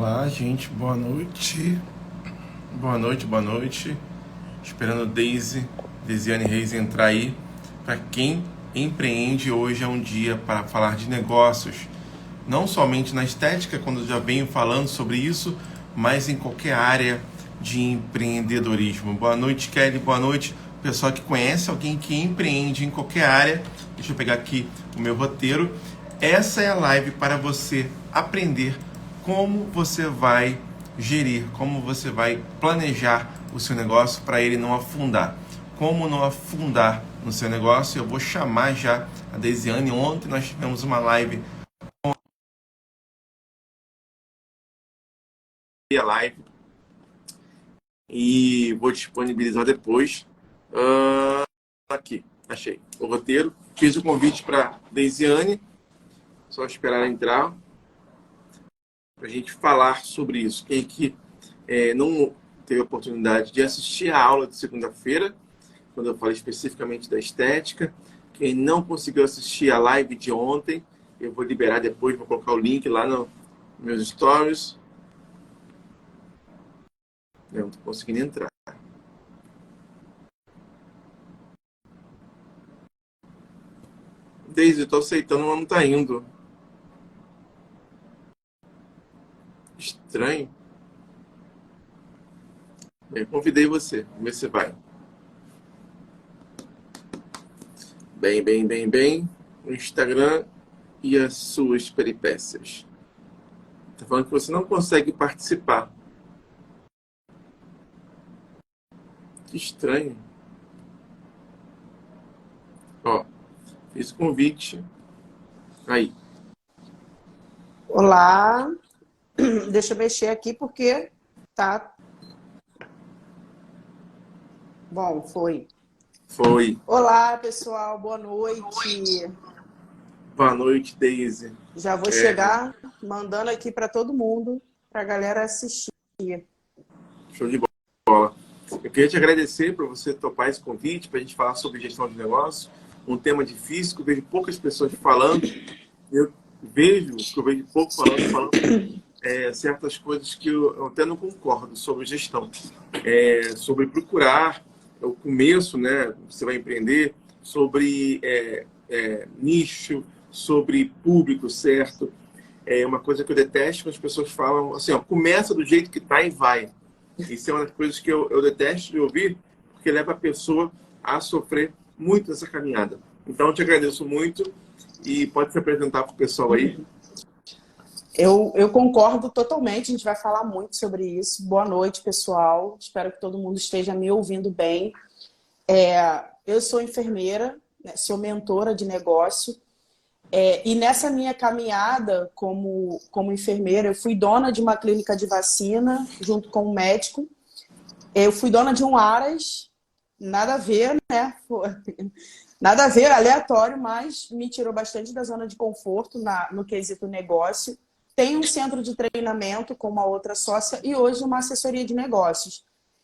Olá, gente, boa noite. Boa noite, boa noite. Esperando Deisiane Reis entrar aí. Para quem empreende, hoje é um dia para falar de negócios. Não somente na estética, quando eu já venho falando sobre isso, mas em qualquer área de empreendedorismo. Boa noite, Kelly, boa noite. Pessoal que conhece alguém que empreende em qualquer área. Deixa eu pegar aqui o meu roteiro. Essa é a live para você aprender como você vai gerir, como você vai planejar o seu negócio para ele não afundar. Como não afundar no seu negócio, eu vou chamar já a Deisiane. Ontem nós tivemos uma live e vou disponibilizar depois. Aqui, achei o roteiro. Fiz o convite para Deisiane, só esperar ela entrar para a gente falar sobre isso. Quem aqui não teve a oportunidade de assistir a aula de segunda-feira, quando eu falei especificamente da estética, quem não conseguiu assistir a live de ontem, eu vou liberar depois, vou colocar o link lá nos meus stories. Não estou conseguindo entrar. Deise, eu estou aceitando, mas não está indo. Estranho. Eu convidei você, vamos ver se vai. Bem. O Instagram e as suas peripécias. Está falando que você não consegue participar. Que estranho. Ó, fiz o convite. Aí. Olá. Deixa eu mexer aqui porque tá... Bom, foi. Foi. Olá, pessoal. Boa noite. Boa noite, Deise. Já vou chegar mandando aqui para todo mundo, para a galera assistir. Show de bola. Eu queria te agradecer por você topar esse convite para a gente falar sobre gestão de negócio. Um tema difícil, que eu vejo poucas pessoas falando. Eu vejo pouco falando certas coisas que eu até não concordo sobre gestão. Sobre procurar o começo, né? Você vai empreender, sobre nicho, sobre público certo. É uma coisa que eu detesto quando as pessoas falam assim, ó, começa do jeito que tá e vai. Isso é uma das coisas que eu detesto de ouvir, porque leva a pessoa a sofrer muito nessa caminhada. Então, eu te agradeço muito e pode se apresentar para o pessoal aí. Eu concordo totalmente, a gente vai falar muito sobre isso. Boa noite, pessoal. Espero que todo mundo esteja me ouvindo bem. Eu sou enfermeira, né, sou mentora de negócio. E nessa minha caminhada como enfermeira, eu fui dona de uma clínica de vacina, junto com um médico. Eu fui dona de um Aras, nada a ver, né? Nada a ver, aleatório, mas me tirou bastante da zona de conforto no quesito negócio. Tenho um centro de treinamento com uma outra sócia e hoje uma assessoria de negócios.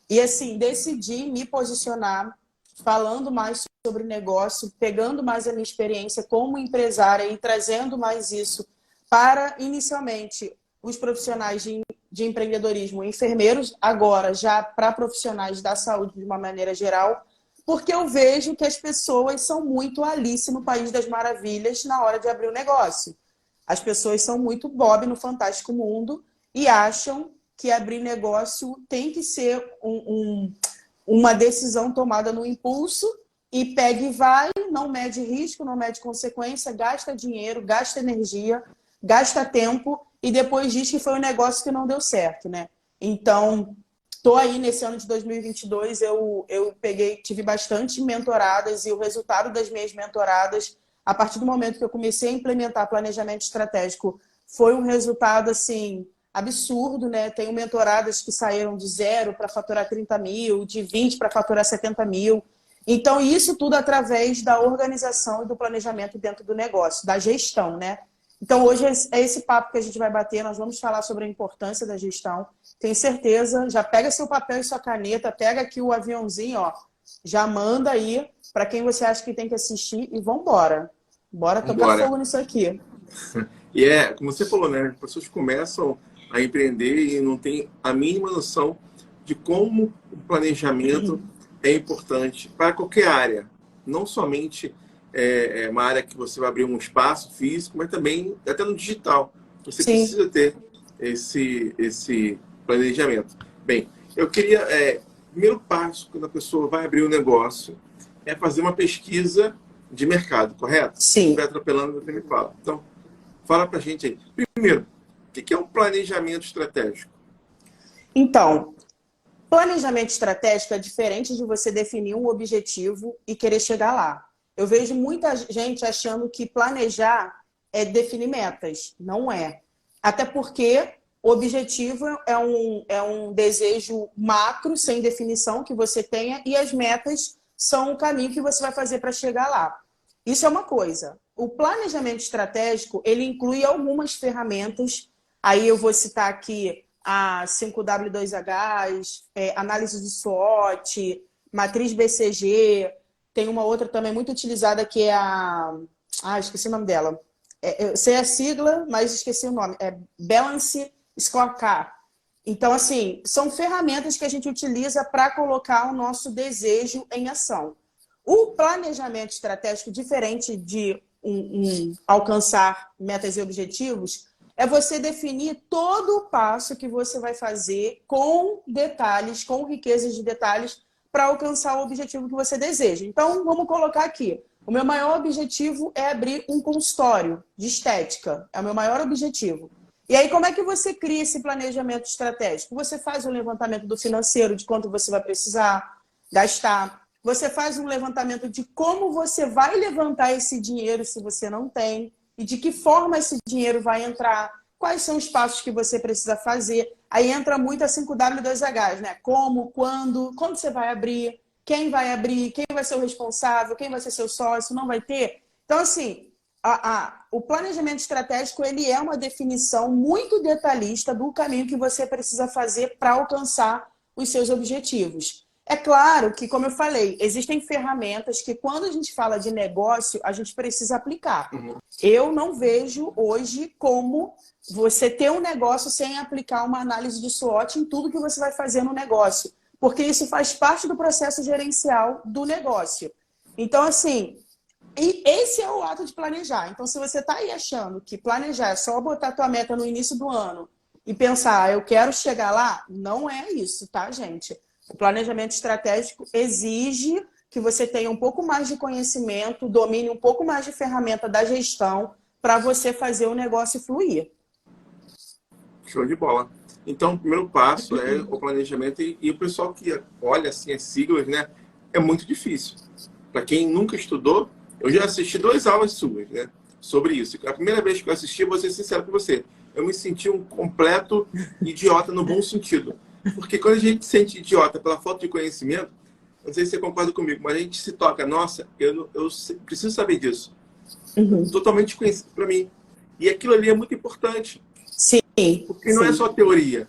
E assim, decidi me posicionar falando mais sobre negócio, pegando mais a minha experiência como empresária e trazendo mais isso para, inicialmente, os profissionais de empreendedorismo, enfermeiros, agora já para profissionais da saúde de uma maneira geral, porque eu vejo que as pessoas são muito Alice no País das Maravilhas na hora de abrir o negócio. As pessoas são muito Bob no Fantástico Mundo e acham que abrir negócio tem que ser uma decisão tomada no impulso e pega e vai, não mede risco, não mede consequência, gasta dinheiro, gasta energia, gasta tempo e depois diz que foi um negócio que não deu certo, né? Então, estou aí nesse ano de 2022, eu tive bastante mentoradas e o resultado das minhas mentoradas, a partir do momento que eu comecei a implementar planejamento estratégico, foi um resultado, assim, absurdo, né? Tenho mentoradas que saíram de 0 para faturar 30 mil, de 20 para faturar 70 mil. Então, isso tudo através da organização e do planejamento dentro do negócio, da gestão, né? Então, hoje é esse papo que a gente vai bater, nós vamos falar sobre a importância da gestão. Tenho certeza, já pega seu papel e sua caneta, pega aqui o aviãozinho, ó, já manda aí para quem você acha que tem que assistir e vambora. Bora tocar fogo nisso aqui. E como você falou, né? As pessoas começam a empreender e não tem a mínima noção de como o planejamento é importante para qualquer área. Não somente uma área que você vai abrir um espaço físico, mas também até no digital. Você Sim. precisa ter esse planejamento. Bem, eu queria... primeiro passo, quando a pessoa vai abrir um negócio, é fazer uma pesquisa de mercado, correto? Se Sim. estiver atropelando, você me fala. Então, fala pra gente aí. Primeiro, o que é um planejamento estratégico? Então, planejamento estratégico é diferente de você definir um objetivo e querer chegar lá. Eu vejo muita gente achando que planejar é definir metas. Não é. Até porque o objetivo é um desejo macro, sem definição, que você tenha, e as metas são o caminho que você vai fazer para chegar lá. Isso é uma coisa. O planejamento estratégico, ele inclui algumas ferramentas. Aí eu vou citar aqui a 5W2H, análise de SWOT, matriz BCG. Tem uma outra também muito utilizada que é a... esqueci o nome dela. Eu sei a sigla, mas esqueci o nome. É Balance Scorecard. Então, assim, são ferramentas que a gente utiliza para colocar o nosso desejo em ação. O planejamento estratégico, diferente de alcançar metas e objetivos, é você definir todo o passo que você vai fazer com detalhes, com riquezas de detalhes, para alcançar o objetivo que você deseja. Então, vamos colocar aqui. O meu maior objetivo é abrir um consultório de estética. É o meu maior objetivo. E aí, como é que você cria esse planejamento estratégico? Você faz um levantamento do financeiro, de quanto você vai precisar gastar. Você faz um levantamento de como você vai levantar esse dinheiro se você não tem. E de que forma esse dinheiro vai entrar. Quais são os passos que você precisa fazer. Aí entra muito a 5W2H, né? Como, quando você vai abrir, quem vai ser o responsável, quem vai ser seu sócio, não vai ter. Então, assim, o planejamento estratégico, ele é uma definição muito detalhista do caminho que você precisa fazer para alcançar os seus objetivos. É claro que, como eu falei, existem ferramentas que, quando a gente fala de negócio, a gente precisa aplicar. Eu não vejo hoje como você ter um negócio sem aplicar uma análise de SWOT em tudo que você vai fazer no negócio, porque isso faz parte do processo gerencial do negócio. Então, assim, e esse é o ato de planejar. Então, se você está aí achando que planejar é só botar a tua meta no início do ano e pensar, eu quero chegar lá, não é isso, tá, gente? O planejamento estratégico exige que você tenha um pouco mais de conhecimento, domine um pouco mais de ferramenta da gestão para você fazer o negócio fluir. Show de bola. Então, o primeiro passo é o planejamento e o pessoal que olha assim as siglas, né? É muito difícil. Para quem nunca estudou, eu já assisti 2 aulas suas, né? Sobre isso. A primeira vez que eu assisti, eu vou ser sincero com você, eu me senti um completo idiota no bom sentido. Porque quando a gente se sente idiota pela falta de conhecimento, não sei se você concorda comigo, mas a gente se toca, nossa, eu preciso saber disso. Totalmente desconhecido para mim. E aquilo ali é muito importante. Sim. Porque não é só teoria.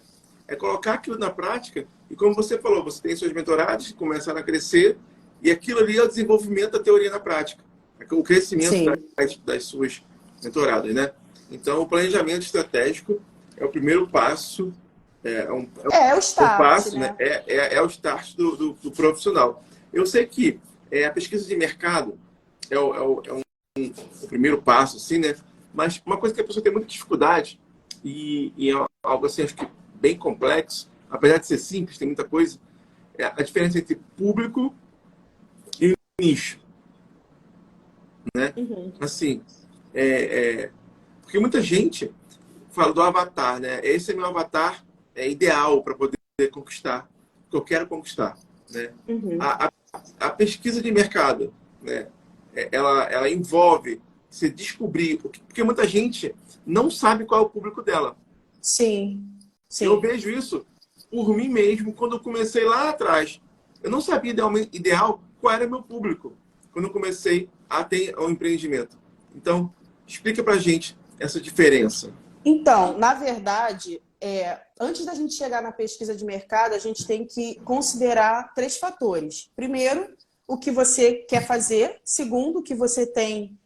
É colocar aquilo na prática. E como você falou, você tem seus mentorados que começaram a crescer. E aquilo ali é o desenvolvimento da teoria na prática. O crescimento das suas mentoradas, né? Então, o planejamento estratégico é o primeiro passo. É o start, passo, né? É o start do profissional. Eu sei que a pesquisa de mercado é o primeiro passo, assim, né? Mas uma coisa que a pessoa tem muita dificuldade e é algo assim, acho que bem complexo, apesar de ser simples, tem muita coisa, é a diferença entre público e nicho, né? Assim, porque muita gente fala do avatar, né? Esse é meu avatar ideal para poder conquistar o que eu quero conquistar, né? A pesquisa de mercado, né? Ela envolve você descobrir, porque muita gente não sabe qual é o público dela. Sim. Eu vejo isso por mim mesmo quando eu comecei lá atrás. Eu não sabia ideal qual era meu público quando eu comecei a ter um empreendimento. Então, explica pra gente essa diferença. Então, na verdade, antes da gente chegar na pesquisa de mercado, a gente tem que considerar 3 fatores. Primeiro, o que você quer fazer. Segundo, o que você tem,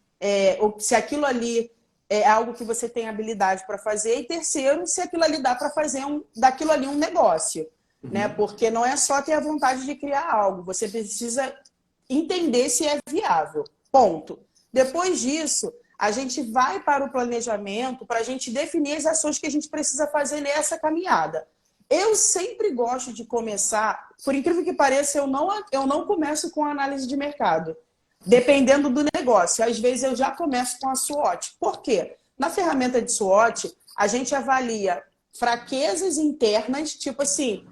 se aquilo ali é algo que você tem habilidade para fazer, e terceiro, se aquilo ali dá para fazer daquilo ali um negócio, né? Porque não é só ter a vontade de criar algo, você precisa entender se é viável. Ponto. Depois disso, a gente vai para o planejamento para a gente definir as ações que a gente precisa fazer nessa caminhada. Eu sempre gosto de começar, por incrível que pareça, eu não começo com análise de mercado. Dependendo do negócio. Às vezes eu já começo com a SWOT. Por quê? Na ferramenta de SWOT, a gente avalia fraquezas internas, tipo assim,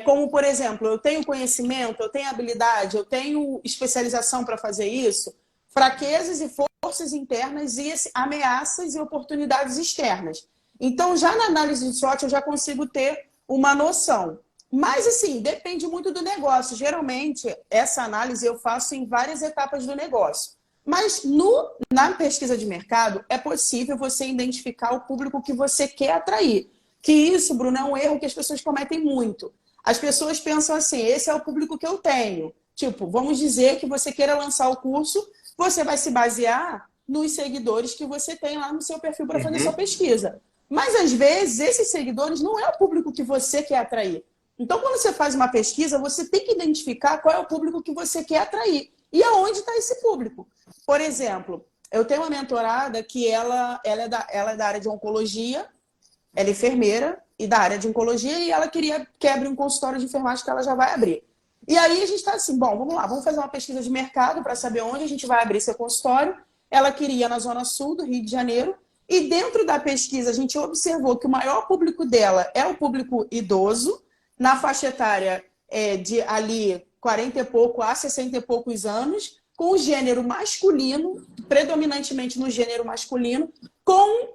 como, por exemplo, eu tenho conhecimento, eu tenho habilidade, eu tenho especialização para fazer isso, fraquezas e forças internas e ameaças e oportunidades externas. Então, já na análise de SWOT, eu já consigo ter uma noção. Mas, assim, depende muito do negócio. Geralmente, essa análise eu faço em várias etapas do negócio. Mas na pesquisa de mercado, é possível você identificar o público que você quer atrair. Que isso, Bruno, é um erro que as pessoas cometem muito. As pessoas pensam assim, esse é o público que eu tenho. Tipo, vamos dizer que você queira lançar o curso, você vai se basear nos seguidores que você tem lá no seu perfil para fazer sua pesquisa. Mas, às vezes, esses seguidores não é o público que você quer atrair. Então, quando você faz uma pesquisa, você tem que identificar qual é o público que você quer atrair e aonde está esse público. Por exemplo, eu tenho uma mentorada que ela é da área de oncologia, ela é enfermeira e da área de oncologia, e ela quer abrir um consultório de enfermagem que ela já vai abrir. E aí a gente está assim, bom, vamos lá, vamos fazer uma pesquisa de mercado para saber onde a gente vai abrir seu consultório. Ela queria na Zona Sul do Rio de Janeiro, e dentro da pesquisa a gente observou que o maior público dela é o público idoso, na faixa etária de ali 40 e pouco a 60 e poucos anos, com o gênero masculino, predominantemente no gênero masculino, com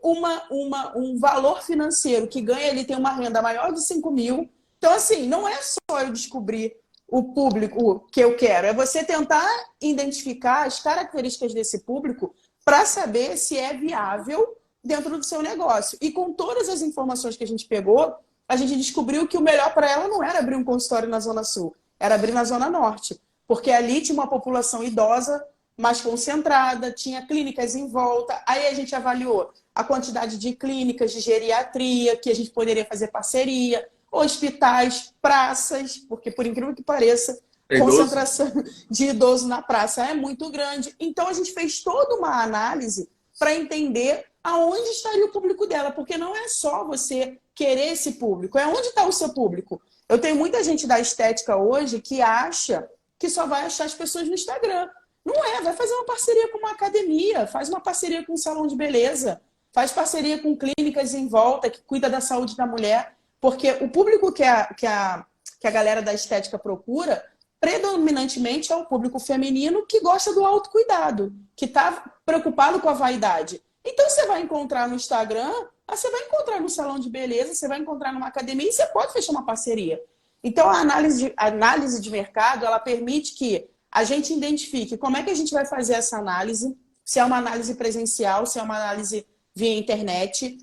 um valor financeiro que ganha, ele tem uma renda maior de 5 mil. Então, assim, não é só eu descobrir o público que eu quero, é você tentar identificar as características desse público para saber se é viável dentro do seu negócio. E com todas as informações que a gente pegou, a gente descobriu que o melhor para ela não era abrir um consultório na Zona Sul, era abrir na Zona Norte. Porque ali tinha uma população idosa mais concentrada, tinha clínicas em volta. Aí a gente avaliou a quantidade de clínicas de geriatria que a gente poderia fazer parceria, hospitais, praças, porque por incrível que pareça, concentração de idoso na praça é muito grande. Então a gente fez toda uma análise para entender aonde estaria o público dela, porque não é só você querer esse público, é onde está o seu público. Eu tenho muita gente da estética hoje que acha que só vai achar as pessoas no Instagram. Não é, vai fazer uma parceria com uma academia, faz uma parceria com um salão de beleza, faz parceria com clínicas em volta que cuida da saúde da mulher, porque o público que a galera da estética procura, predominantemente é o público feminino que gosta do autocuidado, que está preocupado com a vaidade. Então você vai encontrar no Instagram, você vai encontrar no salão de beleza, você vai encontrar numa academia e você pode fechar uma parceria. Então a análise de mercado, ela permite que a gente identifique como é que a gente vai fazer essa análise, se é uma análise presencial, se é uma análise via internet,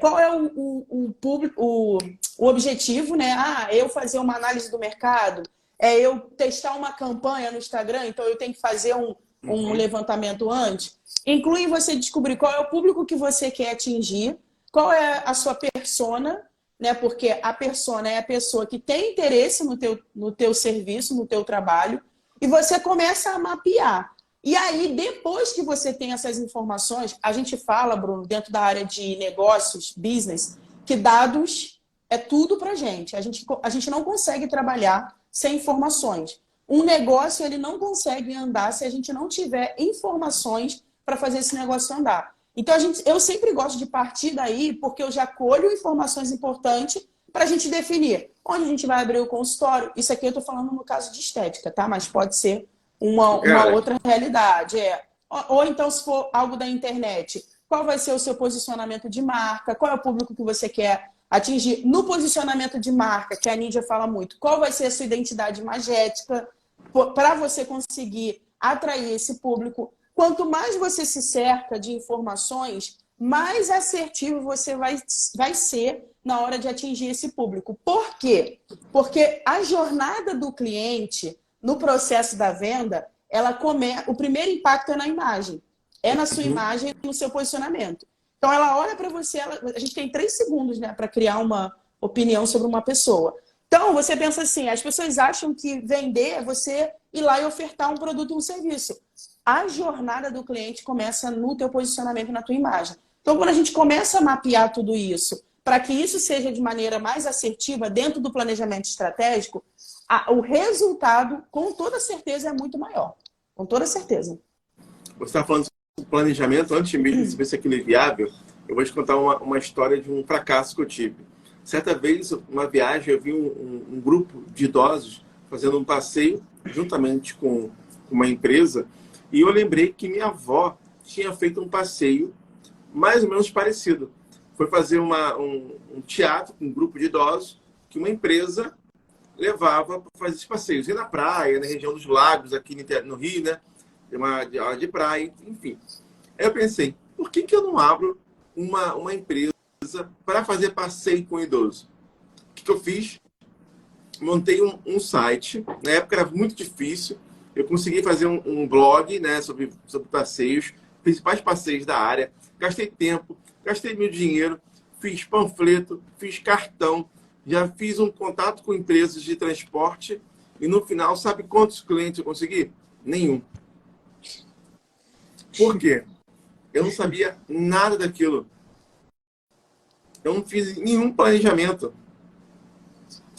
qual é o objetivo, né? Eu fazer uma análise do mercado, eu testar uma campanha no Instagram, então eu tenho que fazer um levantamento antes. Inclui você descobrir qual é o público que você quer atingir, qual é a sua persona, né? Porque a persona é a pessoa que tem interesse no teu serviço, no teu trabalho, e você começa a mapear. E aí, depois que você tem essas informações, a gente fala, Bruno, dentro da área de negócios, business, que dados é tudo pra gente. A gente não consegue trabalhar sem informações. Um negócio, ele não consegue andar se a gente não tiver informações para fazer esse negócio andar. Então, eu sempre gosto de partir daí, porque eu já colho informações importantes para a gente definir onde a gente vai abrir o consultório. Isso aqui eu estou falando no caso de estética, tá? Mas pode ser uma outra realidade. Ou então, se for algo da internet, qual vai ser o seu posicionamento de marca? Qual é o público que você quer atingir? No posicionamento de marca, que a Nídia fala muito, qual vai ser a sua identidade magética para você conseguir atrair esse público? Quanto mais você se cerca de informações, mais assertivo você vai ser na hora de atingir esse público. Por quê? Porque a jornada do cliente, no processo da venda, o primeiro impacto é na imagem. é na sua imagem, no seu posicionamento. Então, ela olha para você, a gente tem 3 segundos, né, para criar uma opinião sobre uma pessoa. Então, você pensa assim, as pessoas acham que vender é você ir lá e ofertar um produto ou um serviço. A jornada do cliente começa no teu posicionamento, na tua imagem. Então, quando a gente começa a mapear tudo isso, para que isso seja de maneira mais assertiva dentro do planejamento estratégico, o resultado, com toda certeza, é muito maior. Com toda certeza. Você está falando sobre planejamento, antes mesmo de saber se aquilo é viável, eu vou te contar uma história de um fracasso que eu tive. Certa vez, numa viagem, eu vi um grupo de idosos fazendo um passeio juntamente com uma empresa, e eu lembrei que minha avó tinha feito um passeio mais ou menos parecido. Foi fazer um teatro com um grupo de idosos que uma empresa levava para fazer esses passeios. E na praia, na região dos lagos, aqui no Rio, né? Uma de praia, enfim. Aí eu pensei, por que eu não abro uma empresa para fazer passeio com idoso? O que eu fiz? Montei um site. Na época era muito difícil. Eu consegui fazer um blog, né, sobre passeios, principais passeios da área. Gastei tempo, gastei meu dinheiro, fiz panfleto, fiz cartão, já fiz um contato com empresas de transporte e no final, sabe quantos clientes eu consegui? Nenhum. Por quê? Eu não sabia nada daquilo. Eu não fiz nenhum planejamento.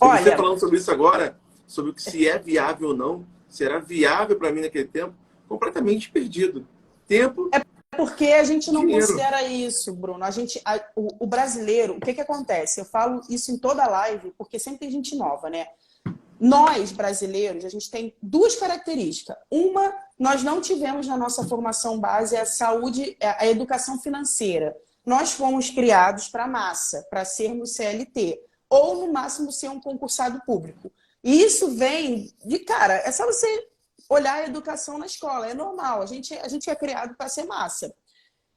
Olha, você falando sobre isso agora, sobre se é viável ou não, se era viável para mim naquele tempo, completamente perdido. Tempo, porque a gente não dinheiro. considera isso, Bruno. O brasileiro, o que acontece? Eu falo isso em toda live, porque sempre tem gente nova, né? Nós, brasileiros, a gente tem 2 características. Uma, nós não tivemos na nossa formação base a saúde, a educação financeira. Nós fomos criados para a massa, para sermos CLT, ou no máximo ser um concursado público. E isso vem de cara, é só você olhar a educação na escola, é normal, a gente é criado para ser massa.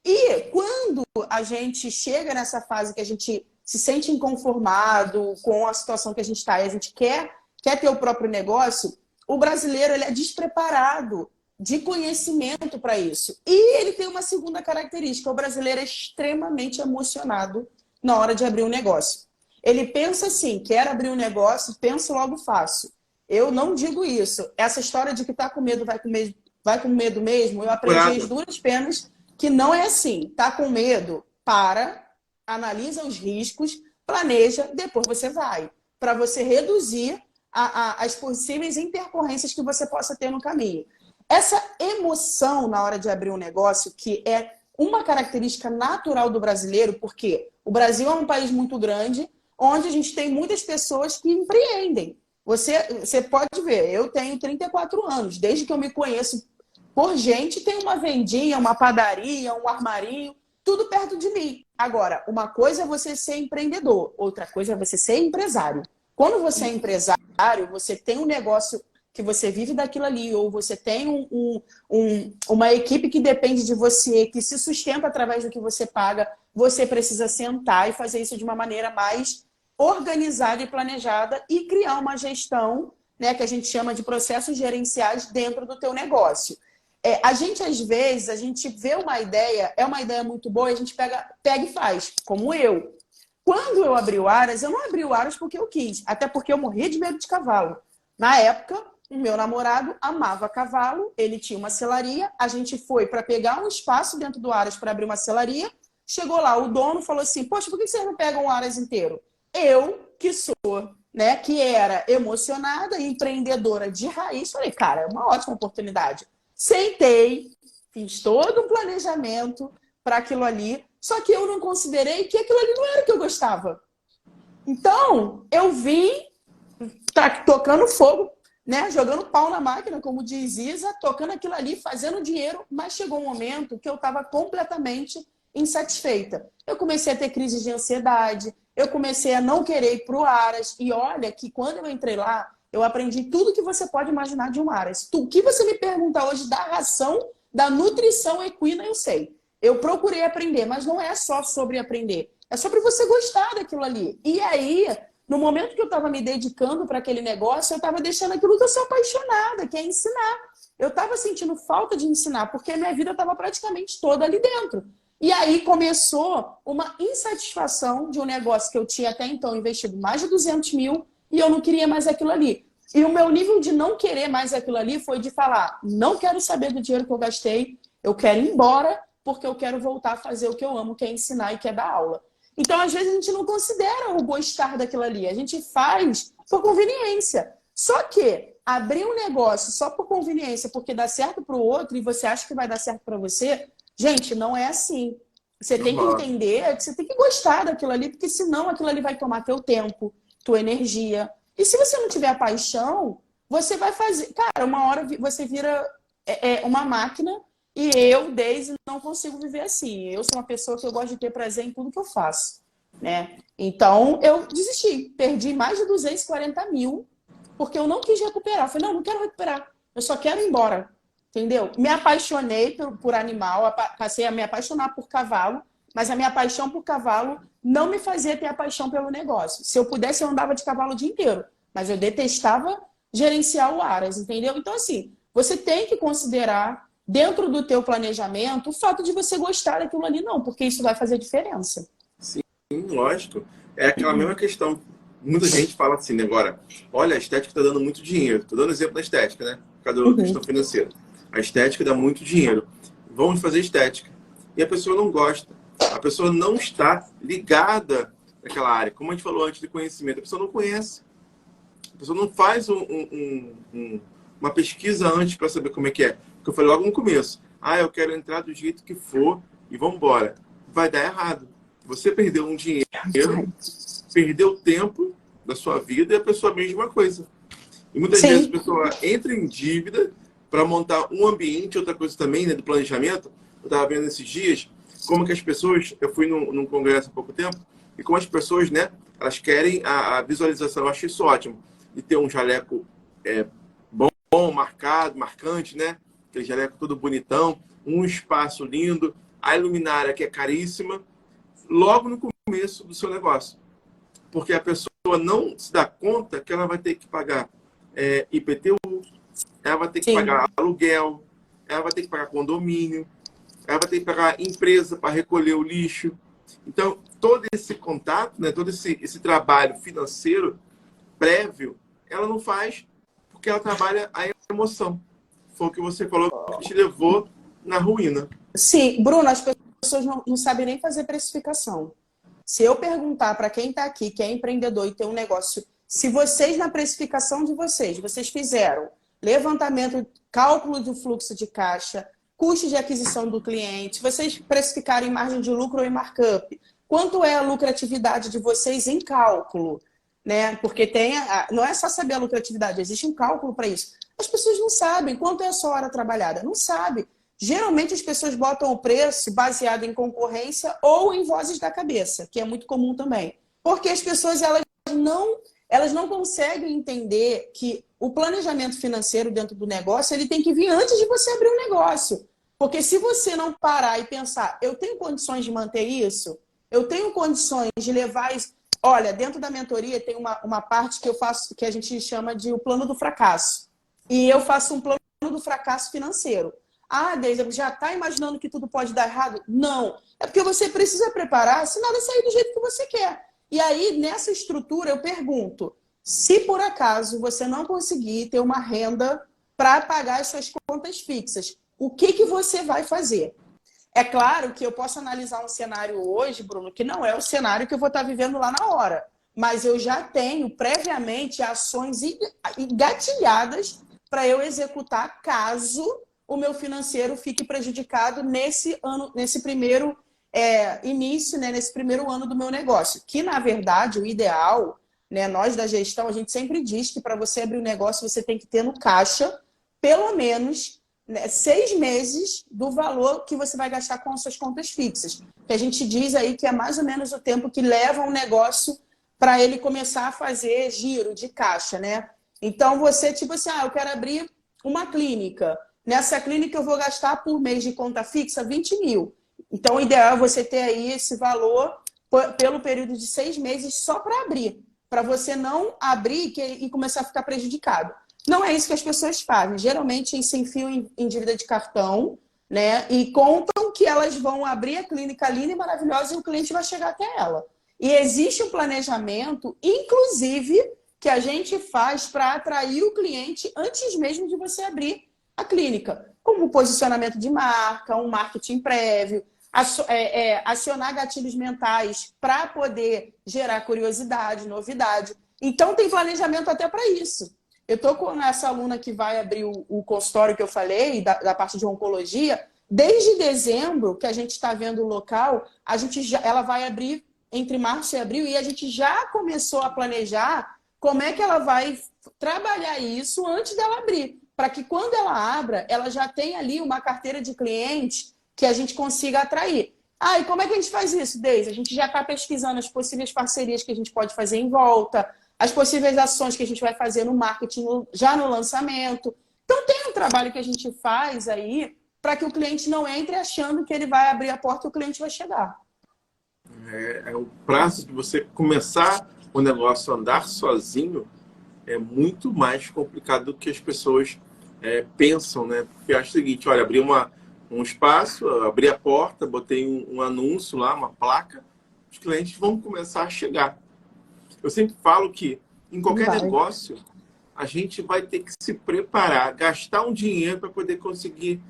E quando a gente chega nessa fase que a gente se sente inconformado com a situação que a gente está e a gente quer ter o próprio negócio, o brasileiro ele é despreparado de conhecimento para isso. E ele tem uma segunda característica, o brasileiro é extremamente emocionado na hora de abrir um negócio. Ele pensa assim, quero abrir um negócio, penso logo faço. Eu não digo isso. Essa história de que tá com medo, vai com medo mesmo, eu aprendi as duras penas que não é assim. Tá com medo? Para, analisa os riscos, planeja, depois você vai. Para você reduzir as possíveis intercorrências que você possa ter no caminho. Essa emoção na hora de abrir um negócio, que é uma característica natural do brasileiro, porque o Brasil é um país muito grande, onde a gente tem muitas pessoas que empreendem. Você pode ver, eu tenho 34 anos, desde que eu me conheço por gente, tem uma vendinha, uma padaria, um armarinho, tudo perto de mim. Agora, uma coisa é você ser empreendedor, outra coisa é você ser empresário. Quando você é empresário, você tem um negócio que você vive daquilo ali, ou você tem uma equipe que depende de você, que se sustenta através do que você paga, você precisa sentar e fazer isso de uma maneira mais organizada e planejada e criar uma gestão, né, que a gente chama de processos gerenciais dentro do teu negócio. A gente, às vezes, a gente vê uma ideia, é uma ideia muito boa, e a gente pega e faz, como eu. Quando eu abri o Aras, eu não abri o Aras porque eu quis, até porque eu morria de medo de cavalo. Na época, o meu namorado amava cavalo, ele tinha uma selaria, a gente foi para pegar um espaço dentro do Aras para abrir uma selaria, chegou lá, o dono falou assim, poxa, por que vocês não pegam o Aras inteiro? Eu, que sou, né, que era emocionada e empreendedora de raiz, falei, cara, é uma ótima oportunidade. Sentei, fiz todo um planejamento para aquilo ali, só que eu não considerei que aquilo ali não era o que eu gostava. Então, eu vim tocando fogo, né, jogando pau na máquina, como diz Isa, tocando aquilo ali, fazendo dinheiro, mas chegou um momento que eu estava completamente insatisfeita. Eu comecei a ter crises de ansiedade, eu comecei a não querer ir para o Aras, e olha que quando eu entrei lá, eu aprendi tudo que você pode imaginar de um Aras. O que você me pergunta hoje da ração, da nutrição equina, eu sei. Eu procurei aprender, mas não é só sobre aprender. É sobre você gostar daquilo ali. E aí, no momento que eu estava me dedicando para aquele negócio, eu estava deixando aquilo que eu sou apaixonada, que é ensinar. eu estava sentindo falta de ensinar, porque a minha vida estava praticamente toda ali dentro. E aí começou uma insatisfação de um negócio que eu tinha até então investido mais de 200 mil e eu não queria mais aquilo ali. E o meu nível de não querer mais aquilo ali foi de falar, não quero saber do dinheiro que eu gastei, eu quero ir embora porque eu quero voltar a fazer o que eu amo, que é ensinar e que é dar aula. Então, às vezes, a gente não considera o gostar daquilo ali. A gente faz por conveniência. Só que abrir um negócio só por conveniência, porque dá certo para o outro e você acha que vai dar certo para você, gente, não é assim. Você tem que entender que você tem que gostar daquilo ali, porque senão aquilo ali vai tomar teu tempo, tua energia. E se você não tiver paixão, você vai fazer... Cara, uma hora você vira uma máquina e eu, Daisy, não consigo viver assim. Eu sou uma pessoa que eu gosto de ter prazer em tudo que eu faço, né? Então, eu desisti. Perdi mais de 240 mil porque eu não quis recuperar. Eu falei, não quero recuperar. Eu só quero ir embora. Entendeu? Me apaixonei por animal, passei a me apaixonar por cavalo, mas a minha paixão por cavalo não me fazia ter a paixão pelo negócio. Se eu pudesse, eu andava de cavalo o dia inteiro, mas eu detestava gerenciar o aras, entendeu? Então, assim, você tem que considerar dentro do teu planejamento o fato de você gostar daquilo ali, não, porque isso vai fazer diferença. Sim, lógico. É aquela mesma questão. Muita gente fala assim, né, agora, olha, a estética está dando muito dinheiro. Estou dando exemplo da estética, né? Por causa da questão financeira. A estética dá muito dinheiro. Vamos fazer estética. E a pessoa não gosta. A pessoa não está ligada naquela área. Como a gente falou antes de conhecimento, a pessoa não conhece. A pessoa não faz uma pesquisa antes para saber como é que é. Porque eu falei logo no começo. Eu quero entrar do jeito que for e vamos embora. Vai dar errado. Você perdeu um dinheiro, perdeu tempo da sua vida e a pessoa a mesma coisa. E muitas vezes a pessoa entra em dívida para montar um ambiente, outra coisa também, né, do planejamento. Eu estava vendo esses dias como que as pessoas... Eu fui num congresso há pouco tempo e como as pessoas, né, elas querem a visualização. Eu acho isso ótimo. De ter um jaleco bom, marcante, né? Aquele jaleco todo bonitão, um espaço lindo, a luminária que é caríssima, logo no começo do seu negócio. Porque a pessoa não se dá conta que ela vai ter que pagar IPTU, ela vai ter que pagar aluguel, ela vai ter que pagar condomínio, ela vai ter que pagar empresa para recolher o lixo. Então, todo esse contato, né, todo esse trabalho financeiro prévio, ela não faz porque ela trabalha a emoção. Foi o que você falou que te levou na ruína. Sim, Bruno, as pessoas não sabem nem fazer precificação. Se eu perguntar para quem está aqui, que é empreendedor e tem um negócio, se vocês, na precificação de vocês fizeram levantamento, cálculo do fluxo de caixa, custo de aquisição do cliente, vocês precificaram em margem de lucro ou em markup, quanto é a lucratividade de vocês em cálculo, né? Porque não é só saber a lucratividade, existe um cálculo para isso. As pessoas não sabem quanto é a sua hora trabalhada, não sabe. Geralmente as pessoas botam o preço baseado em concorrência ou em vozes da cabeça, que é muito comum também. Porque as pessoas elas não conseguem entender que o planejamento financeiro dentro do negócio ele tem que vir antes de você abrir um negócio. Porque se você não parar e pensar, eu tenho condições de manter isso? Eu tenho condições de levar isso? Olha, dentro da mentoria tem uma parte que eu faço, que a gente chama de o plano do fracasso. E eu faço um plano do fracasso financeiro. Deise, já está imaginando que tudo pode dar errado? Não. É porque você precisa preparar se nada sair do jeito que você quer. E aí, nessa estrutura, eu pergunto, se por acaso você não conseguir ter uma renda para pagar as suas contas fixas, o que você vai fazer? É claro que eu posso analisar um cenário hoje, Bruno, que não é o cenário que eu vou estar vivendo lá na hora. Mas eu já tenho previamente ações engatilhadas para eu executar caso o meu financeiro fique prejudicado nesse primeiro início, né, nesse primeiro ano do meu negócio. Que, na verdade, o ideal, né, nós da gestão, a gente sempre diz que para você abrir um negócio, você tem que ter no caixa, pelo menos, né, 6 meses do valor que você vai gastar com as suas contas fixas. Que a gente diz aí que é mais ou menos o tempo que leva um negócio para ele começar a fazer giro de caixa, né? Então, você, tipo assim, eu quero abrir uma clínica. Nessa clínica eu vou gastar por mês de conta fixa 20 mil. Então, o ideal é você ter aí esse valor pelo período de 6 meses só para abrir. Para você não abrir e começar a ficar prejudicado. Não é isso que as pessoas fazem. Geralmente, eles se enfiam em dívida de cartão, né? E contam que elas vão abrir a clínica linda e maravilhosa e o cliente vai chegar até ela. E existe um planejamento, inclusive, que a gente faz para atrair o cliente antes mesmo de você abrir a clínica. Como posicionamento de marca, um marketing prévio, acionar gatilhos mentais para poder gerar curiosidade, novidade. Então, tem planejamento até para isso. Eu estou com essa aluna que vai abrir o consultório que eu falei, da parte de oncologia. Desde dezembro, que a gente está vendo o local, ela vai abrir entre março e abril e a gente já começou a planejar como é que ela vai trabalhar isso antes dela abrir. Para que quando ela abra, ela já tenha ali uma carteira de clientes que a gente consiga atrair. Ah, e como é que a gente faz isso, Deise? A gente já está pesquisando as possíveis parcerias que a gente pode fazer em volta, as possíveis ações que a gente vai fazer no marketing já no lançamento. Então, tem um trabalho que a gente faz aí para que o cliente não entre achando que ele vai abrir a porta e o cliente vai chegar. O prazo de você começar o negócio a andar sozinho é muito mais complicado do que as pessoas pensam, né? Porque eu acho o seguinte, olha, abri um espaço, abri a porta, botei um anúncio lá, uma placa, os clientes vão começar a chegar. Eu sempre falo que em qualquer negócio a gente vai ter que se preparar, gastar um dinheiro para poder conseguir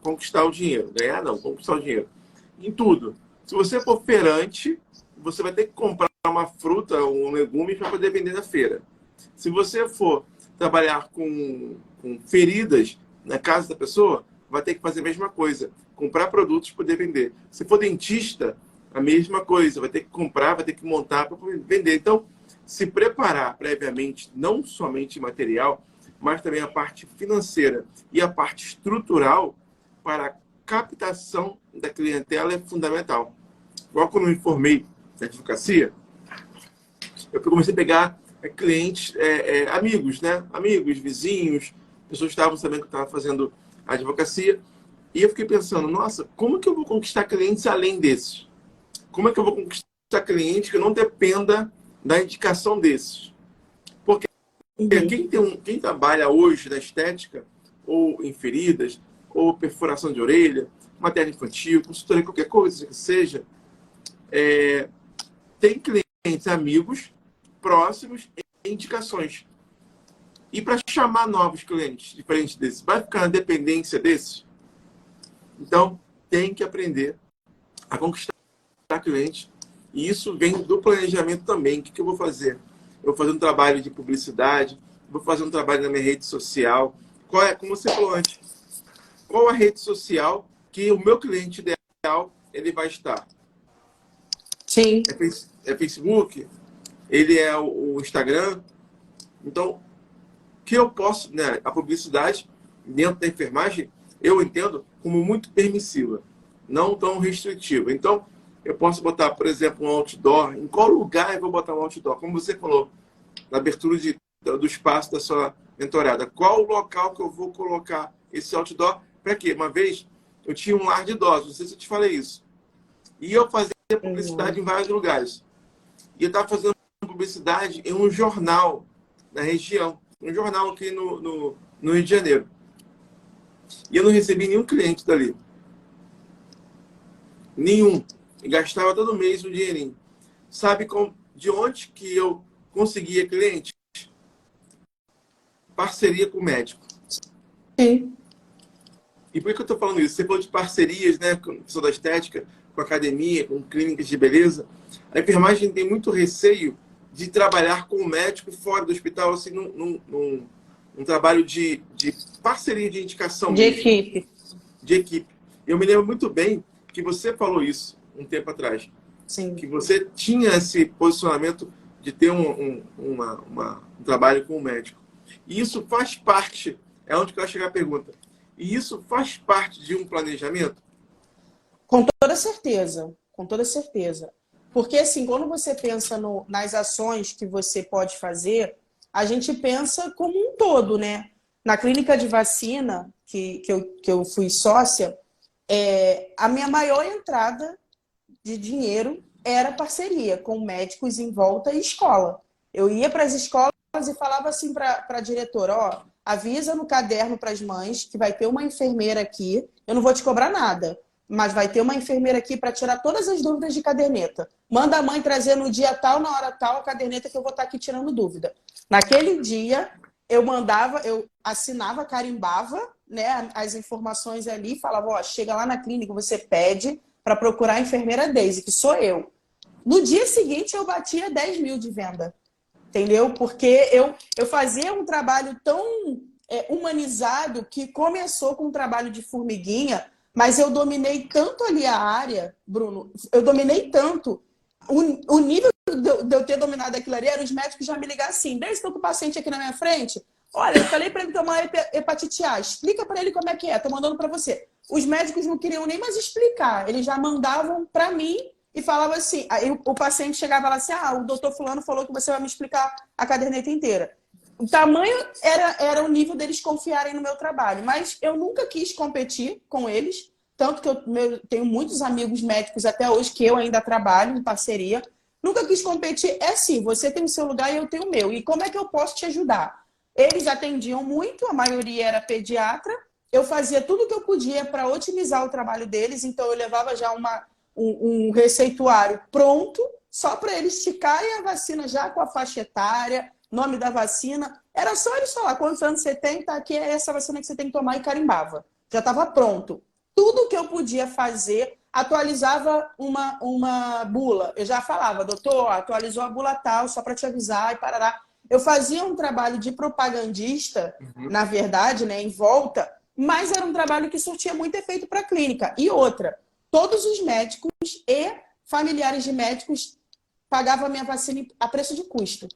conquistar o dinheiro. Ganhar não, conquistar o dinheiro. Em tudo. Se você for feirante, você vai ter que comprar uma fruta ou um legume para poder vender na feira. Se você for trabalhar com feridas na casa da pessoa, vai ter que fazer a mesma coisa. Comprar produtos para poder vender. Se for dentista, a mesma coisa. Vai ter que comprar, vai ter que montar para poder vender. Então, se preparar previamente, não somente material, mas também a parte financeira e a parte estrutural para a captação da clientela é fundamental. Igual quando eu me formei na advocacia, eu comecei a pegar clientes, amigos, né? Amigos, vizinhos, pessoas que estavam sabendo que eu estava fazendo advocacia. E eu fiquei pensando, nossa, como que eu vou conquistar clientes além desses? Como é que eu vou conquistar clientes que eu não dependa da indicação desses? Porque quem trabalha hoje na estética, ou em feridas, ou perfuração de orelha, matéria infantil, consultoria, qualquer coisa que seja, tem clientes, amigos, próximos e indicações. E para chamar novos clientes diferentes desses, vai ficar na dependência desses? Então, tem que aprender a conquistar clientes. E isso vem do planejamento também. O que eu vou fazer? Eu vou fazer um trabalho de publicidade, vou fazer um trabalho na minha rede social. Como você falou antes, qual a rede social que o meu cliente ideal ele vai estar? Sim. É Facebook? Ele é o Instagram? Então, que eu posso, né, a publicidade dentro da enfermagem, eu entendo como muito permissiva, não tão restritiva. Então, eu posso botar, por exemplo, um outdoor. Em qual lugar eu vou botar um outdoor? Como você falou, na abertura do espaço da sua mentorada. Qual o local que eu vou colocar esse outdoor? Para quê? Uma vez, eu tinha um lar de idosos, não sei se eu te falei isso. E eu fazia publicidade em vários lugares. E eu estava fazendo publicidade em um jornal na região. Um jornal aqui no Rio de Janeiro. E eu não recebi nenhum cliente dali. Nenhum. E gastava todo mês um dinheirinho. Sabe de onde que eu conseguia cliente? Parceria com o médico. Sim. E por que eu estou falando isso? Você falou de parcerias, né, com a pessoa da estética, com academia, com clínicas de beleza. A enfermagem tem muito receio de trabalhar com o médico fora do hospital, assim, num trabalho de parceria, de indicação. De equipe. De equipe. Eu me lembro muito bem que você falou isso um tempo atrás. Sim. Que você tinha esse posicionamento de ter um trabalho com o médico. E isso faz parte, é onde eu quero chegar a pergunta, e isso faz parte de um planejamento? Com toda certeza, com toda certeza. Porque, assim, quando você pensa nas ações que você pode fazer, a gente pensa como um todo, né? Na clínica de vacina, que eu fui sócia, a minha maior entrada de dinheiro era parceria com médicos em volta e escola. Eu ia para as escolas e falava assim para a diretora, ó, avisa no caderno para as mães que vai ter uma enfermeira aqui, eu não vou te cobrar nada, mas vai ter uma enfermeira aqui para tirar todas as dúvidas de caderneta. Manda a mãe trazer no dia tal, na hora tal, a caderneta que eu vou estar aqui tirando dúvida. Naquele dia, eu assinava, carimbava, né, as informações ali, falava, ó, chega lá na clínica, você pede para procurar a enfermeira Daisy, que sou eu. No dia seguinte, eu batia 10 mil de venda, entendeu? Porque eu fazia um trabalho tão humanizado que começou com um trabalho de formiguinha, mas eu dominei tanto ali a área, Bruno, eu dominei tanto. O nível de eu ter dominado aquilo ali era os médicos já me ligar assim, desde que eu tô com o paciente aqui na minha frente, olha, eu falei para ele tomar hepatite A, explica para ele como é que é, tô mandando para você. Os médicos não queriam nem mais explicar, eles já mandavam para mim e falavam assim, aí o paciente chegava lá assim, o doutor fulano falou que você vai me explicar a caderneta inteira. O tamanho era o nível deles confiarem no meu trabalho, mas eu nunca quis competir com eles, tanto que eu tenho muitos amigos médicos até hoje que eu ainda trabalho em parceria. Nunca quis competir. É assim, você tem o seu lugar e eu tenho o meu. E como é que eu posso te ajudar? Eles atendiam muito, a maioria era pediatra. Eu fazia tudo o que eu podia para otimizar o trabalho deles, então eu levava já um receituário pronto, só para eles esticarem a vacina já com a faixa etária, nome da vacina. Era só eles falar quantos anos você tem, tá aqui é essa vacina que você tem que tomar e carimbava. Já estava pronto. Tudo que eu podia fazer, atualizava uma bula. Eu já falava, doutor, atualizou a bula tal, só para te avisar e parará. Eu fazia um trabalho de propagandista, na verdade, né, em volta, mas era um trabalho que surtia muito efeito para a clínica. E outra, todos os médicos e familiares de médicos pagavam a minha vacina a preço de custo.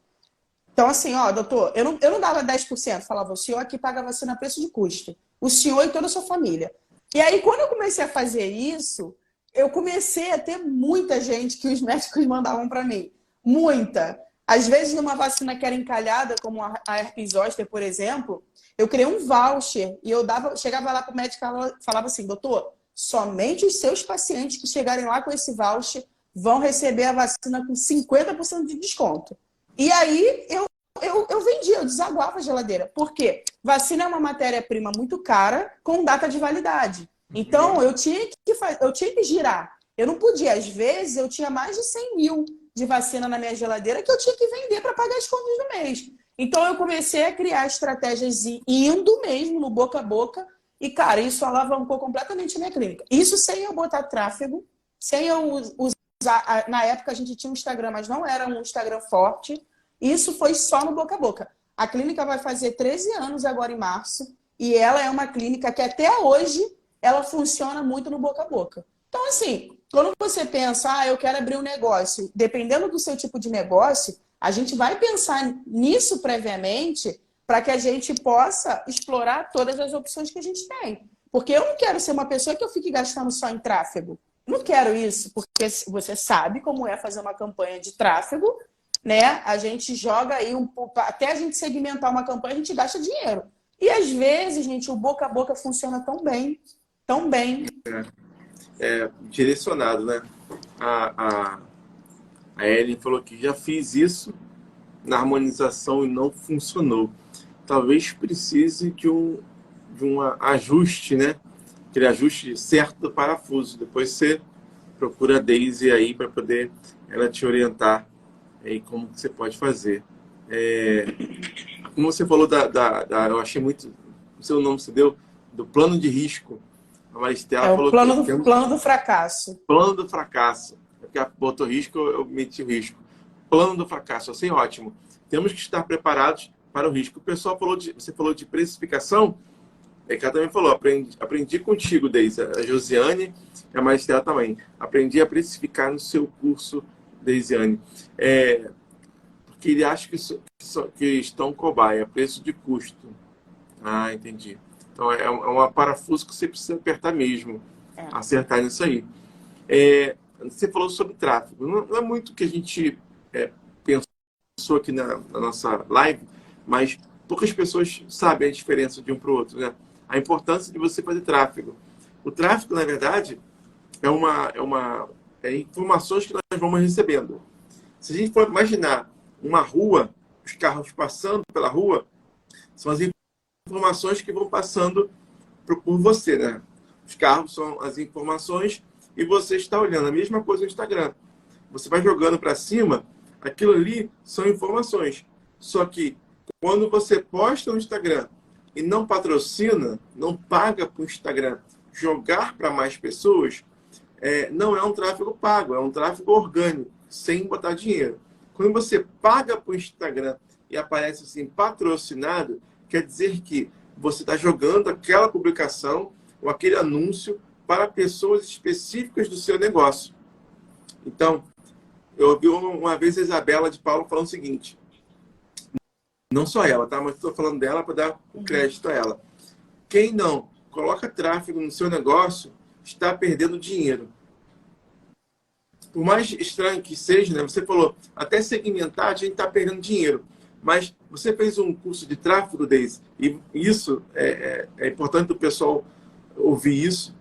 Então, assim, ó, doutor, eu não dava 10%, falava, o senhor aqui paga a vacina a preço de custo. O senhor e toda a sua família. E aí, quando eu comecei a fazer isso, eu comecei a ter muita gente que os médicos mandavam para mim. Muita. Às vezes, numa vacina que era encalhada, como a herpes zoster, por exemplo, eu criei um voucher e chegava lá para o médico e falava assim, doutor, somente os seus pacientes que chegarem lá com esse voucher vão receber a vacina com 50% de desconto. E aí, eu vendia, eu desaguava a geladeira. Por quê? Vacina é uma matéria-prima muito cara com data de validade. Então, eu tinha que girar. Eu não podia. Às vezes, eu tinha mais de 100 mil de vacina na minha geladeira que eu tinha que vender para pagar as contas do mês. Então, eu comecei a criar estratégias indo mesmo no boca a boca. E, cara, isso alavancou completamente a minha clínica. Isso sem eu botar tráfego, sem eu usar... Na época, a gente tinha um Instagram, mas não era um Instagram forte. Isso foi só no boca a boca. A clínica vai fazer 13 anos agora em março e ela é uma clínica que até hoje ela funciona muito no boca a boca. Então, assim, quando você pensa, eu quero abrir um negócio, dependendo do seu tipo de negócio, a gente vai pensar nisso previamente para que a gente possa explorar todas as opções que a gente tem. Porque eu não quero ser uma pessoa que eu fique gastando só em tráfego. Não quero isso, porque você sabe como é fazer uma campanha de tráfego, né? A gente joga aí até a gente segmentar uma campanha, a gente gasta dinheiro. E às vezes, gente, o boca a boca funciona tão bem, tão bem. Direcionado, né? A Ellen falou que já fiz isso na harmonização e não funcionou. Talvez precise de um ajuste, né? Aquele ajuste certo do parafuso. Depois você procura a Daisy aí para poder ela te orientar e como que você pode fazer. Como você falou eu achei muito, o seu nome se deu, do plano de risco. A Maristela falou o plano do fracasso. Plano do fracasso. Porque botou risco, eu meti o risco. Plano do fracasso, assim, ótimo. Temos que estar preparados para o risco. O pessoal você falou de precificação, que ela também falou, aprendi contigo, Deise, a Josiane e a Maristela também. Aprendi a precificar no seu curso, Deisiane. Porque ele acha que estão cobaia, preço de custo. Ah, entendi. Então é uma parafuso que você precisa apertar mesmo, acertar nisso aí. Você falou sobre tráfego. Não é muito que a gente pensou aqui na nossa live, mas poucas pessoas sabem a diferença de um para o outro, né? A importância de você fazer tráfego. O tráfego, na verdade, é informações que nós vamos recebendo. Se a gente for imaginar uma rua, os carros passando pela rua, são as informações que vão passando por você, né? Os carros são as informações e você está olhando. A mesma coisa no Instagram. Você vai jogando para cima, aquilo ali são informações. Só que quando você posta no Instagram e não patrocina, não paga para o Instagram jogar para mais pessoas, não é um tráfego pago, é um tráfego orgânico, sem botar dinheiro. Quando você paga para o Instagram e aparece assim, patrocinado, quer dizer que você está jogando aquela publicação ou aquele anúncio para pessoas específicas do seu negócio. Então, eu ouvi uma vez a Isabela de Paulo falando o seguinte, não só ela, tá? Mas estou falando dela para dar o crédito a ela. Quem não coloca tráfego no seu negócio está perdendo dinheiro. Por mais estranho que seja, né? Você falou, até segmentar a gente está perdendo dinheiro. Mas você fez um curso de tráfego, Deise, e isso é importante o pessoal ouvir isso.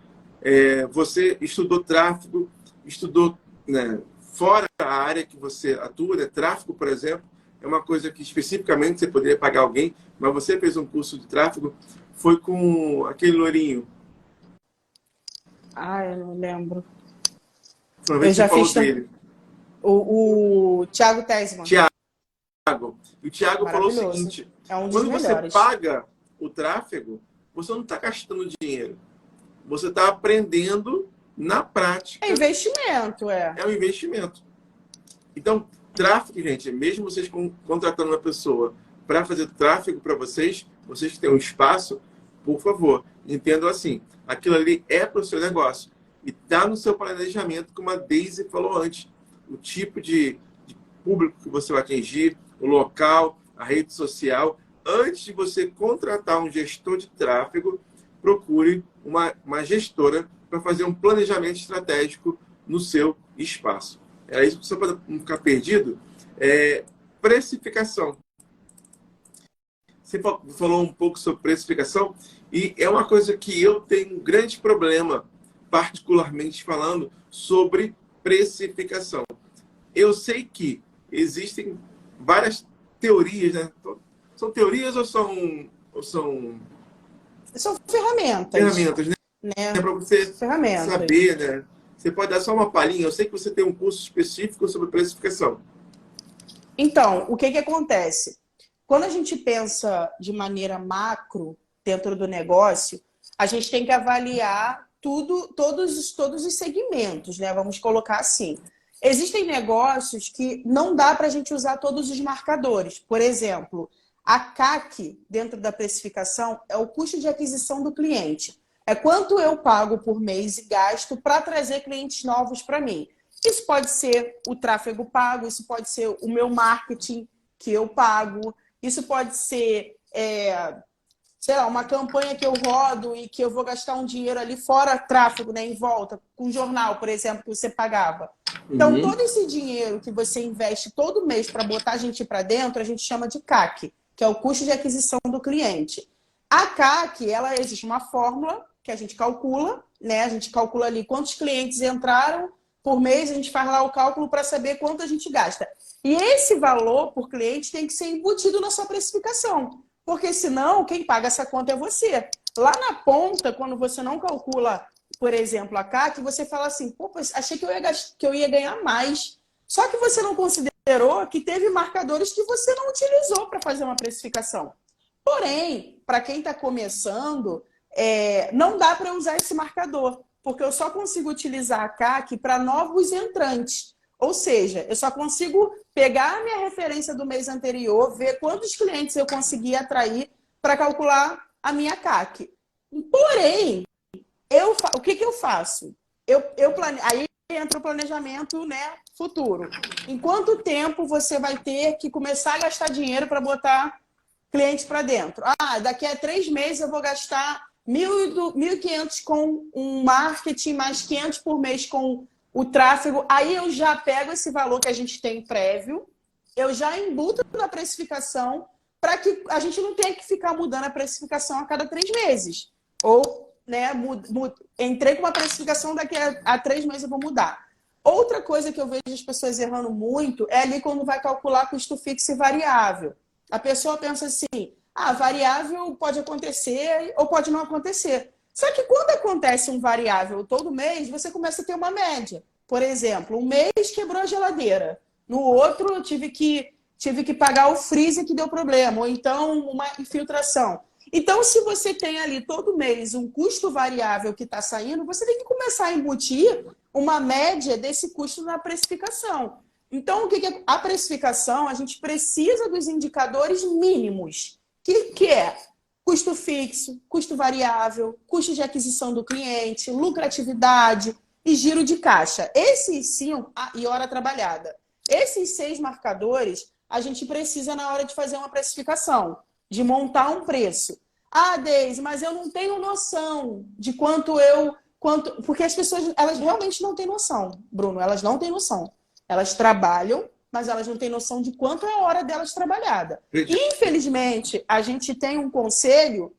Você estudou tráfego, estudou, né, fora a área que você atua, né? Tráfego, por exemplo, é uma coisa que especificamente você poderia pagar alguém, mas você fez um curso de tráfego, foi com aquele loirinho. Eu não lembro. Uma vez você falou dele. O Thiago Tesman. Thiago. E o Thiago falou o seguinte, quando você paga o tráfego, você não está gastando dinheiro. Você está aprendendo na prática. É investimento, É um investimento. Então, tráfego, gente, mesmo vocês contratando uma pessoa para fazer tráfego para vocês que têm um espaço, por favor, entendam assim, aquilo ali é para o seu negócio. E está no seu planejamento, como a Deise falou antes. O tipo de público que você vai atingir, o local, a rede social. Antes de você contratar um gestor de tráfego, procure uma gestora para fazer um planejamento estratégico no seu espaço. É isso, só para não ficar perdido. Precificação. Você falou um pouco sobre precificação e é uma coisa que eu tenho um grande problema, particularmente falando, sobre precificação. Eu sei que existem várias teorias, né? São teorias ou são ferramentas. Ferramentas, né? Para você saber, né? Você pode dar só uma palhinha. Eu sei que você tem um curso específico sobre precificação. Então, o que acontece? Quando a gente pensa de maneira macro dentro do negócio, a gente tem que avaliar todos os segmentos, né? Vamos colocar assim. Existem negócios que não dá para a gente usar todos os marcadores. Por exemplo, a CAC, dentro da precificação, é o custo de aquisição do cliente. É quanto eu pago por mês e gasto para trazer clientes novos para mim. Isso pode ser o tráfego pago, isso pode ser o meu marketing que eu pago, isso pode ser, sei lá, uma campanha que eu rodo e que eu vou gastar um dinheiro ali fora tráfego, né, em volta, com jornal, por exemplo, que você pagava. Então, todo esse dinheiro que você investe todo mês para botar a gente para dentro, a gente chama de CAC, que é o custo de aquisição do cliente. A CAC, existe uma fórmula que a gente calcula, né? A gente calcula ali quantos clientes entraram por mês, a gente faz lá o cálculo para saber quanto a gente gasta. E esse valor por cliente tem que ser embutido na sua precificação, porque senão quem paga essa conta é você. Lá na ponta, quando você não calcula, por exemplo, a CAC, você fala assim, pô, achei que eu ia ganhar mais. Só que você não considerou que teve marcadores que você não utilizou para fazer uma precificação. Porém, para quem está começando, não dá para usar esse marcador, porque eu só consigo utilizar a CAC para novos entrantes. Ou seja, eu só consigo pegar a minha referência do mês anterior, ver quantos clientes eu consegui atrair para calcular a minha CAC. Porém, o que eu faço? Aí entra o planejamento, né, futuro. Em quanto tempo você vai ter que começar a gastar dinheiro para botar clientes para dentro? Daqui a 3 meses eu vou gastar 1.500 com um marketing, mais 500 por mês com o tráfego. Aí eu já pego esse valor que a gente tem prévio, eu já embuto na precificação para que a gente não tenha que ficar mudando a precificação a cada 3 meses. Ou, né, entrei com uma precificação, daqui a 3 meses eu vou mudar. Outra coisa que eu vejo as pessoas errando muito é ali quando vai calcular custo fixo e variável. A pessoa pensa assim, variável pode acontecer ou pode não acontecer. Só que quando acontece um variável todo mês, você começa a ter uma média. Por exemplo, um mês quebrou a geladeira. No outro, eu tive que pagar o freezer que deu problema. Ou então, uma infiltração. Então, se você tem ali todo mês um custo variável que está saindo, você tem que começar a embutir uma média desse custo na precificação. Então, o que é a precificação? A gente precisa dos indicadores mínimos, que é custo fixo, custo variável, custo de aquisição do cliente, lucratividade e giro de caixa. Esses 5, e hora trabalhada. Esses 6 marcadores a gente precisa na hora de fazer uma precificação, de montar um preço. Deise, mas eu não tenho noção de porque as pessoas, elas realmente não têm noção, Bruno, elas não têm noção. Elas trabalham, mas elas não têm noção de quanto é a hora delas trabalhada. Infelizmente, a gente tem um conselho,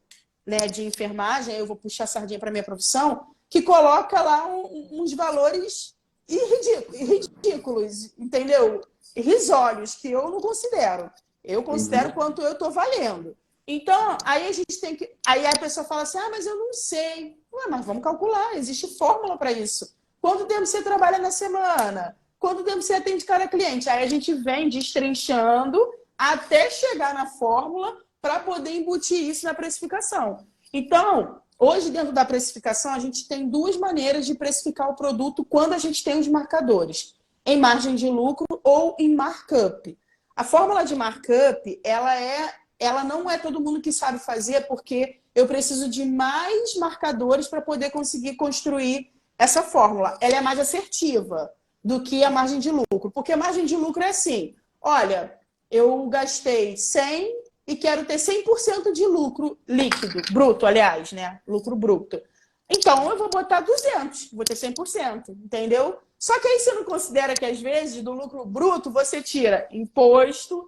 né, de enfermagem, eu vou puxar a sardinha para a minha profissão, que coloca lá uns valores ridículos, entendeu? Irrisórios, que eu não considero. Eu considero quanto eu estou valendo. Então, aí a gente tem que... Aí a pessoa fala assim, mas eu não sei. Mas vamos calcular, existe fórmula para isso. Quanto tempo você trabalha na semana? Quanto tempo você atende cada cliente? Aí a gente vem destrinchando até chegar na fórmula para poder embutir isso na precificação. Então, hoje dentro da precificação, a gente tem 2 maneiras de precificar o produto quando a gente tem os marcadores. Em margem de lucro ou em markup. A fórmula de markup, ela não é todo mundo que sabe fazer, porque eu preciso de mais marcadores para poder conseguir construir essa fórmula. Ela é mais assertiva do que a margem de lucro. Porque a margem de lucro é assim, olha, eu gastei 100 e quero ter 100% de lucro líquido, bruto, aliás, né? Lucro bruto. Então, eu vou botar 200, vou ter 100%, entendeu? Só que aí você não considera que, às vezes, do lucro bruto, você tira imposto,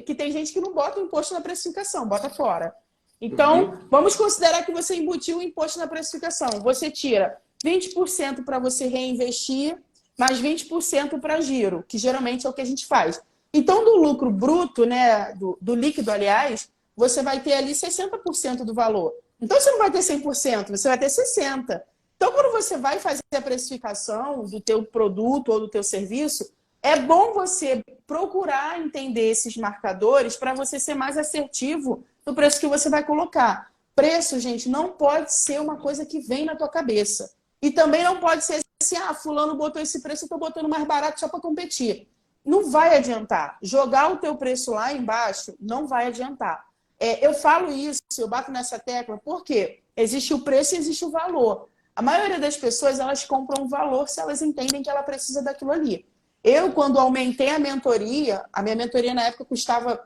que tem gente que não bota o imposto na precificação, bota fora. Então, vamos considerar que você embutiu o imposto na precificação. Você tira 20% para você reinvestir, mais 20% para giro, que geralmente é o que a gente faz. Então, do lucro bruto, né, do líquido, aliás, você vai ter ali 60% do valor. Então, você não vai ter 100%, você vai ter 60%. Então, quando você vai fazer a precificação do teu produto ou do teu serviço, é bom você procurar entender esses marcadores para você ser mais assertivo no preço que você vai colocar. Preço, gente, não pode ser uma coisa que vem na tua cabeça. E também não pode ser assim, fulano botou esse preço, eu estou botando mais barato só para competir. Não vai adiantar. Jogar o teu preço lá embaixo não vai adiantar. Eu falo isso, eu bato nessa tecla, porque existe o preço e existe o valor. A maioria das pessoas, elas compram um valor se elas entendem que ela precisa daquilo ali. Eu, quando aumentei a minha mentoria na época custava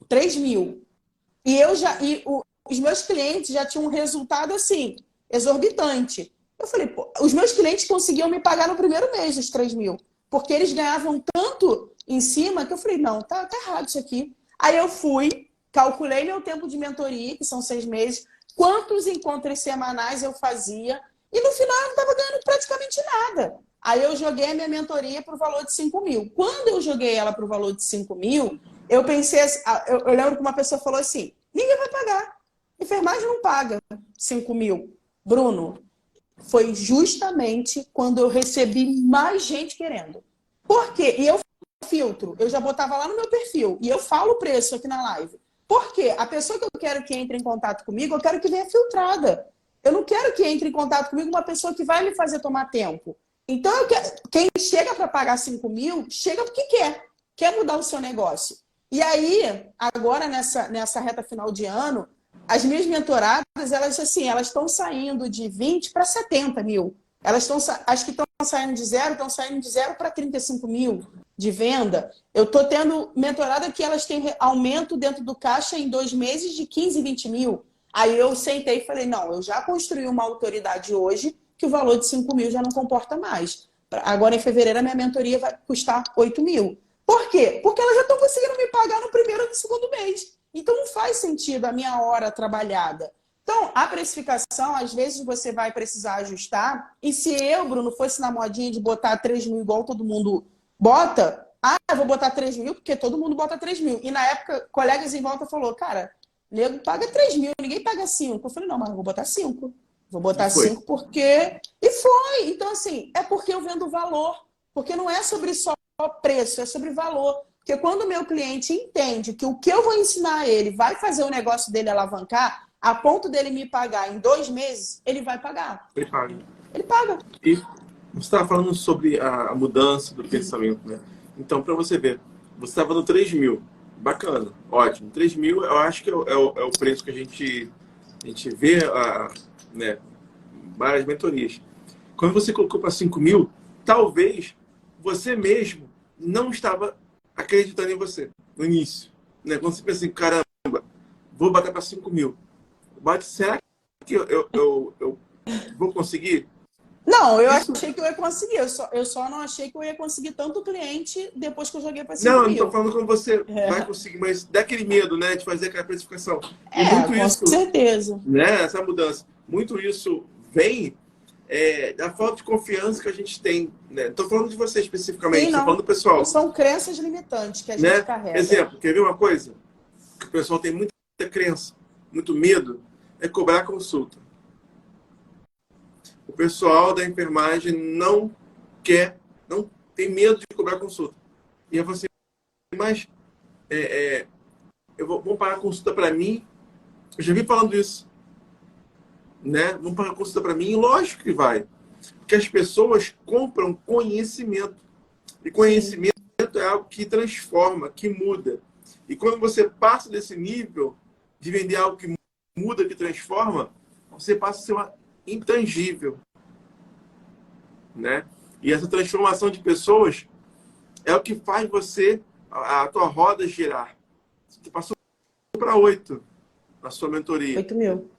3 mil. Os meus clientes já tinham um resultado assim, exorbitante. Eu falei, os meus clientes conseguiam me pagar no primeiro mês os 3 mil. Porque eles ganhavam tanto em cima que eu falei, não, tá errado isso aqui. Aí eu fui, calculei meu tempo de mentoria, que são 6 meses, quantos encontros semanais eu fazia, e no final eu não estava ganhando praticamente nada. Aí eu joguei a minha mentoria para o valor de 5 mil. Quando eu joguei ela para o valor de 5 mil, eu pensei, eu lembro que uma pessoa falou assim, ninguém vai pagar. Enfermagem não paga 5 mil. Bruno, foi justamente quando eu recebi mais gente querendo. Por quê? E eu filtro, eu já botava lá no meu perfil, e eu falo o preço aqui na live. Por quê? A pessoa que eu quero que entre em contato comigo, eu quero que venha filtrada. Eu não quero que entre em contato comigo uma pessoa que vai me fazer tomar tempo. Então, quem chega para pagar 5 mil, chega porque quer mudar o seu negócio. E aí, agora nessa reta final de ano, as minhas mentoradas, elas estão saindo de 20 para 70 mil. As que estão saindo de zero, estão saindo de 0 para 35 mil de venda. Eu estou tendo mentorada que elas têm aumento dentro do caixa em 2 meses de 15, 20 mil. Aí eu sentei e falei, não, eu já construí uma autoridade hoje que o valor de 5 mil já não comporta mais. Agora, em fevereiro, a minha mentoria vai custar 8 mil. Por quê? Porque elas já estão conseguindo me pagar no primeiro e no segundo mês. Então, não faz sentido a minha hora trabalhada. Então, a precificação, às vezes você vai precisar ajustar, e se eu, Bruno, fosse na modinha de botar 3 mil igual todo mundo bota, eu vou botar 3 mil porque todo mundo bota 3 mil. E na época, colegas em volta falou, cara, nego paga 3 mil, ninguém paga 5. Eu falei, não, mas eu vou botar 5. Vou botar 5 porque... E foi! Então, assim, é porque eu vendo valor. Porque não é sobre só preço, é sobre valor. Porque quando o meu cliente entende que o que eu vou ensinar a ele vai fazer o negócio dele alavancar, a ponto dele me pagar em 2 meses, ele vai pagar. Ele paga. Ele paga. E você estava falando sobre a mudança do pensamento, né? Então, para você ver, você estava no 3 mil. Bacana, ótimo. 3 mil, eu acho que é o preço que a gente vê, né, várias mentorias. Quando você colocou para 5 mil, talvez você mesmo não estava acreditando em você no início. Né? Quando você pensa assim, caramba, vou bater para 5 mil. Será que eu vou conseguir? Não, eu achei que eu ia conseguir. Eu só não achei que eu ia conseguir tanto cliente depois que eu joguei para 5 Não, mil. não estou falando quando você vai conseguir, mas dá aquele medo, né, de fazer aquela precificação. E muito com isso, certeza. né, essa mudança, muito isso vem da falta de confiança que a gente tem. Né? Estou falando de você especificamente, estou falando do pessoal. São crenças limitantes que a gente Né? carrega. Exemplo, quer ver uma coisa? Que o pessoal tem muita crença, muito medo, é cobrar consulta. O pessoal da enfermagem não tem medo de cobrar consulta. E aí você, mas vou pagar consulta para mim? Eu já vi falando isso. Né? Vão pagar consulta para mim? Lógico que vai. Porque as pessoas compram conhecimento. E conhecimento é algo que transforma, que muda. E quando você passa desse nível de vender algo que muda, que transforma, você passa a ser uma intangível. Né? E essa transformação de pessoas é o que faz a tua roda girar. Você passou para 8 na sua mentoria. 8 mil.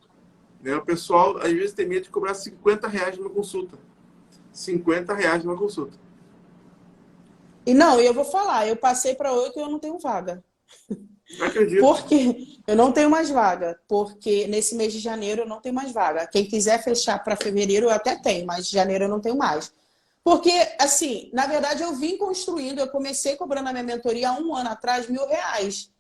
Né? O pessoal, às vezes, tem medo de cobrar R$50 numa consulta. R$50 numa consulta. E não, eu vou falar, eu passei para 8 e eu não tenho vaga. Não acredito. Porque eu não tenho mais vaga. Porque nesse mês de janeiro eu não tenho mais vaga. Quem quiser fechar para fevereiro eu até tenho, mas de janeiro eu não tenho mais. Porque, assim, na verdade eu vim construindo, eu comecei cobrando a minha mentoria há 1 ano atrás, R$1.000.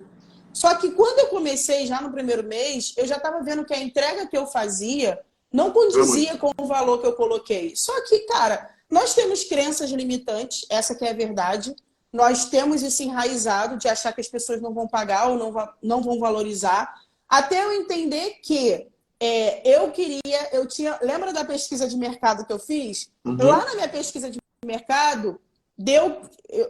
Só que quando eu comecei, já no primeiro mês, eu já estava vendo que a entrega que eu fazia não condizia com o valor que eu coloquei. Só que, cara, nós temos crenças limitantes, essa que é a verdade. Nós temos isso enraizado de achar que as pessoas não vão pagar ou não vão valorizar. Até eu entender que lembra da pesquisa de mercado que eu fiz? Uhum. Lá na minha pesquisa de mercado, deu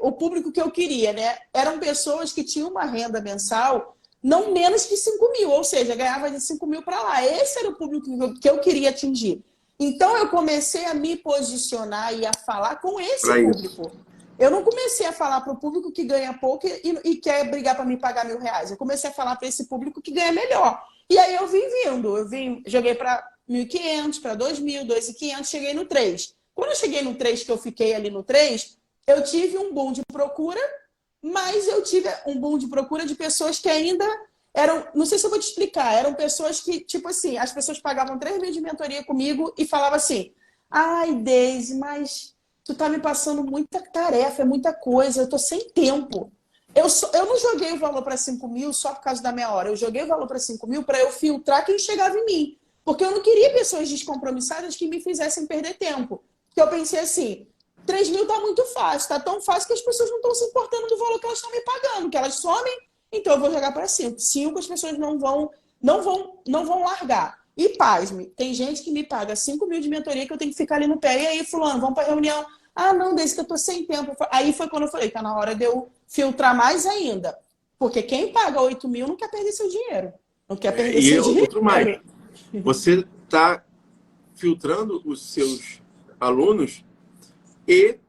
o público que eu queria, né? Eram pessoas que tinham uma renda mensal não menos que 5 mil, ou seja, ganhava de 5 mil para lá. Esse era o público que eu queria atingir. Então, eu comecei a me posicionar e a falar com esse público. Eu não comecei a falar para o público que ganha pouco e quer brigar para me pagar R$1.000. Eu comecei a falar para esse público que ganha melhor. E aí eu vim vindo. Joguei para 1.500, para 2.000, 2.500, cheguei no 3. Quando eu cheguei no 3, que eu fiquei ali no 3, eu tive um boom de procura, mas eu tive um boom de procura de pessoas que ainda eram... Não sei se eu vou te explicar. Eram pessoas que, tipo assim, as pessoas pagavam 3 mil de mentoria comigo e falavam assim, ai, Deise, mas tu tá me passando muita tarefa, é muita coisa, eu tô sem tempo. Eu não joguei o valor para 5 mil só por causa da minha hora. Eu joguei o valor para 5 mil para eu filtrar quem chegava em mim. Porque eu não queria pessoas descompromissadas que me fizessem perder tempo. Porque eu pensei assim, 3 mil tá muito fácil, tá tão fácil que as pessoas não estão se importando do valor que elas estão me pagando, que elas somem, então eu vou jogar para 5. 5 as pessoas não vão largar. E pasme, tem gente que me paga 5 mil de mentoria que eu tenho que ficar ali no pé. E aí, fulano, vamos para reunião. Ah, não, desde que eu tô sem tempo. Aí foi quando eu falei, tá na hora de eu filtrar mais ainda. Porque quem paga 8 mil não quer perder seu dinheiro. Não quer perder seu dinheiro. E outro mais, você tá filtrando os seus alunos e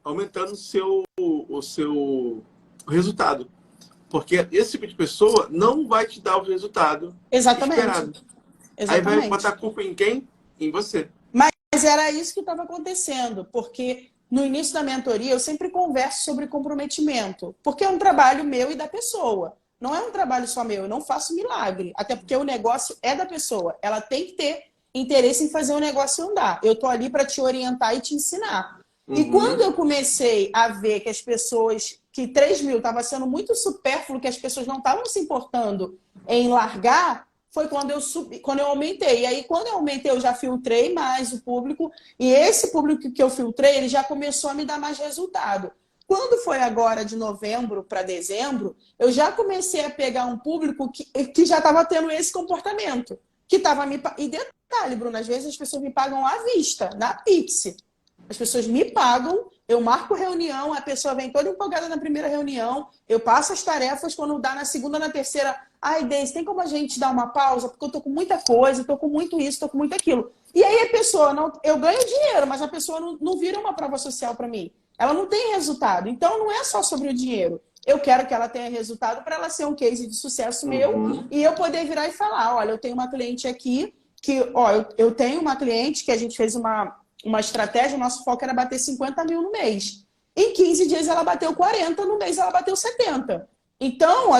aumentando o seu resultado. Porque esse tipo de pessoa não vai te dar o resultado esperado. Aí vai botar a culpa em quem? Em você. Mas era isso que estava acontecendo, porque no início da mentoria eu sempre converso sobre comprometimento, porque é um trabalho meu e da pessoa. Não é um trabalho só meu, eu não faço milagre. Até porque o negócio é da pessoa. Ela tem que ter interesse em fazer o negócio andar. Eu tô ali para te orientar e te ensinar. E quando eu comecei a ver que as pessoas, que 3 mil estava sendo muito supérfluo, que as pessoas não estavam se importando em largar, foi quando eu subi, quando eu aumentei. E aí, quando eu aumentei, eu já filtrei mais o público, e esse público que eu filtrei, ele já começou a me dar mais resultado. Quando foi agora de novembro para dezembro, eu já comecei a pegar um público que já estava tendo esse comportamento. Que estava me. E detalhe, Bruno, às vezes as pessoas me pagam à vista, na Pix. As pessoas me pagam, eu marco reunião, a pessoa vem toda empolgada na primeira reunião, eu passo as tarefas, quando dá na segunda, na terceira, ai, Deise, tem como a gente dar uma pausa? Porque eu tô com muita coisa, tô com muito isso, tô com muito aquilo. E aí a pessoa, não, eu ganho dinheiro, mas a pessoa não vira uma prova social para mim. Ela não tem resultado. Então não é só sobre o dinheiro. Eu quero que ela tenha resultado para ela ser um case de sucesso meu e eu poder virar e falar, olha, eu tenho uma cliente aqui que, ó, eu tenho uma cliente que a gente fez uma estratégia, o nosso foco era bater 50 mil no mês. Em 15 dias ela bateu 40, no mês ela bateu 70. Então,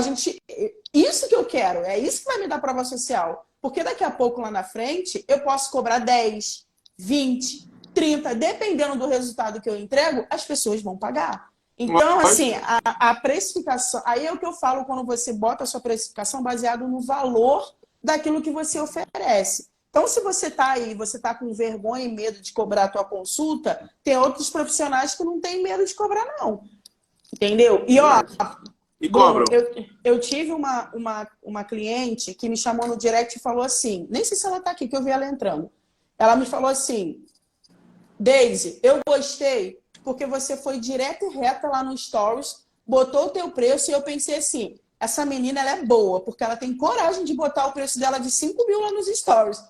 isso que eu quero, é isso que vai me dar prova social. Porque daqui a pouco, lá na frente, eu posso cobrar 10, 20, 30, dependendo do resultado que eu entrego, as pessoas vão pagar. Então, assim, a precificação, aí é o que eu falo quando você bota a sua precificação baseado no valor daquilo que você oferece. Então, se você está aí, você está com vergonha e medo de cobrar a tua consulta, tem outros profissionais que não têm medo de cobrar, não. Entendeu? E, ó, e Bruno, eu tive uma cliente que me chamou no direct e falou assim, nem sei se ela está aqui, que eu vi ela entrando. Ela me falou assim, Deise, eu gostei porque você foi direta e reta lá no Stories, botou o teu preço e eu pensei assim, essa menina ela é boa, porque ela tem coragem de botar o preço dela de 5 mil lá nos Stories.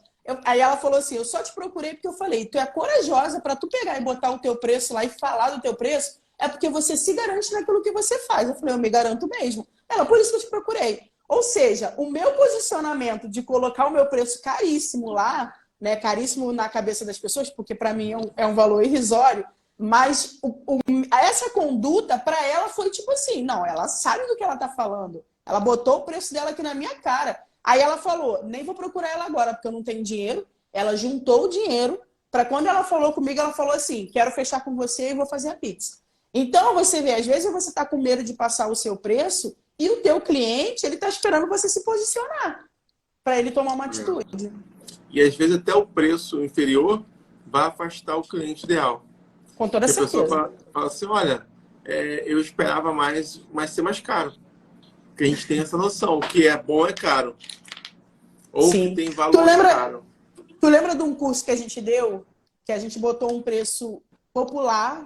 Aí ela falou assim, eu só te procurei porque eu falei, tu é corajosa para tu pegar e botar o teu preço lá e falar do teu preço, é porque você se garante naquilo que você faz. Eu falei, eu me garanto mesmo. Ela, por isso que eu te procurei. Ou seja, o meu posicionamento de colocar o meu preço caríssimo lá, né, caríssimo na cabeça das pessoas, porque para mim é um valor irrisório, mas essa conduta para ela foi tipo assim, não, ela sabe do que ela está falando. Ela botou o preço dela aqui na minha cara. Aí ela falou, nem vou procurar ela agora, porque eu não tenho dinheiro. Ela juntou o dinheiro para quando ela falou comigo, ela falou assim, quero fechar com você e vou fazer a Pix. Então, você vê, às vezes você está com medo de passar o seu preço e o teu cliente, ele está esperando você se posicionar para ele tomar uma atitude. E às vezes até o preço inferior vai afastar o cliente ideal. Com toda certeza. A pessoa fala assim, olha, eu esperava mais, mas ser mais caro. Porque a gente tem essa noção, o que é bom é caro. Ou Sim. que tem valor é caro. Tu lembra de um curso que a gente deu, que a gente botou um preço popular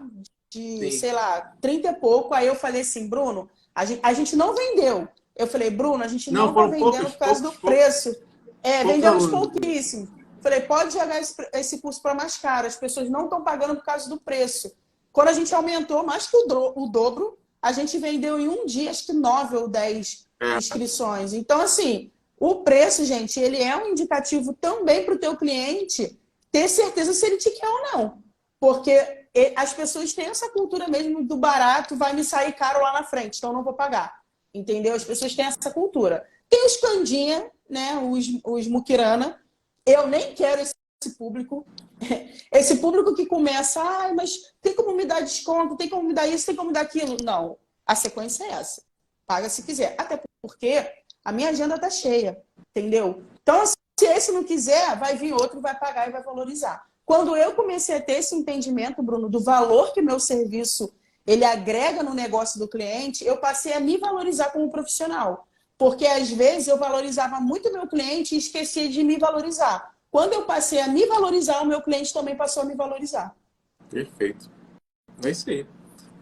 de, Sim. sei lá, 30 e pouco, aí eu falei assim, Bruno, a gente não vendeu. Eu falei, Bruno, a gente não tá vendendo por causa do preço. Vendemos pouquíssimo. Falei, pode jogar esse curso para mais caro, as pessoas não estão pagando por causa do preço. Quando a gente aumentou mais que o dobro, a gente vendeu em um dia, acho que 9 ou 10 inscrições. Então, assim, o preço, gente, ele é um indicativo também para o teu cliente ter certeza se ele te quer ou não. Porque as pessoas têm essa cultura mesmo do barato, vai me sair caro lá na frente, então não vou pagar. Entendeu? As pessoas têm essa cultura. Tem os candinha, né? Os muquirana. Eu nem quero esse público. Esse público que começa, mas tem como me dar desconto, tem como me dar isso, tem como me dar aquilo. Não, a sequência é essa. Paga se quiser. Até porque a minha agenda tá cheia, entendeu? Então, se esse não quiser, vai vir outro, vai pagar e vai valorizar. Quando eu comecei a ter esse entendimento, Bruno, do valor que meu serviço ele agrega no negócio do cliente, eu passei a me valorizar como profissional. Porque, às vezes, eu valorizava muito o meu cliente e esquecia de me valorizar. Quando eu passei a me valorizar, o meu cliente também passou a me valorizar. Perfeito. É isso aí.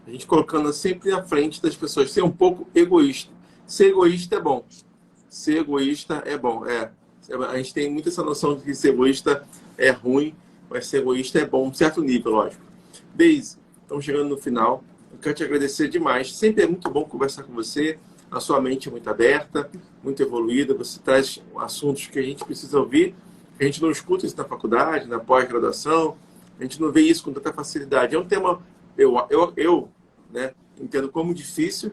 A gente colocando sempre à frente das pessoas. Ser um pouco egoísta. Ser egoísta é bom. Ser egoísta é bom. A gente tem muito essa noção de que ser egoísta é ruim, mas ser egoísta é bom, um certo nível, lógico. Deise, estamos chegando no final. Eu quero te agradecer demais. Sempre é muito bom conversar com você. A sua mente é muito aberta, muito evoluída. Você traz assuntos que a gente precisa ouvir. A gente não escuta isso na faculdade, na pós-graduação. A gente não vê isso com tanta facilidade. É um tema, eu né, entendo como difícil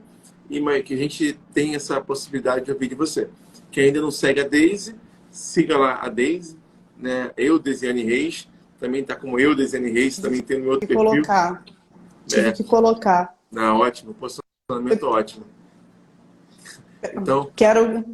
e que a gente tem essa possibilidade de ouvir de você. Quem ainda não segue a Deise, siga lá a Deise, né? Eu, Desiane Reis, também está como eu, Desiane Reis, também tem no outro perfil. Tive que colocar. Ótimo, posicionamento ótimo. Então, quero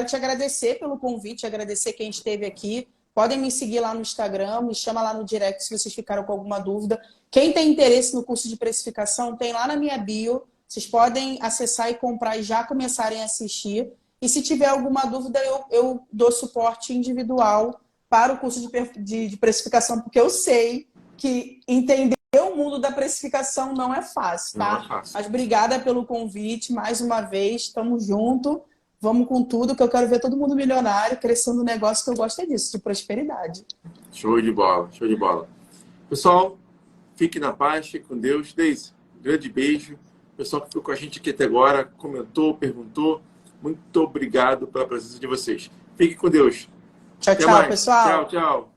te agradecer pelo convite, agradecer quem esteve aqui. Podem me seguir lá no Instagram, me chama lá no direct se vocês ficaram com alguma dúvida. Quem tem interesse no curso de precificação, tem lá na minha bio. Vocês podem acessar e comprar e já começarem a assistir. E se tiver alguma dúvida, eu dou suporte individual para o curso de precificação, porque eu sei que entender o mundo da precificação não é fácil, tá? não é fácil. Mas obrigada pelo convite, mais uma vez, estamos juntos. Vamos com tudo, que eu quero ver todo mundo milionário, crescendo no negócio, que eu gosto é disso, de prosperidade. Show de bola, show de bola. Pessoal, fique na paz, fique com Deus. Deise, um grande beijo. Pessoal que ficou com a gente aqui até agora, comentou, perguntou. Muito obrigado pela presença de vocês. Fique com Deus. Tchau, tchau, pessoal. Tchau, tchau.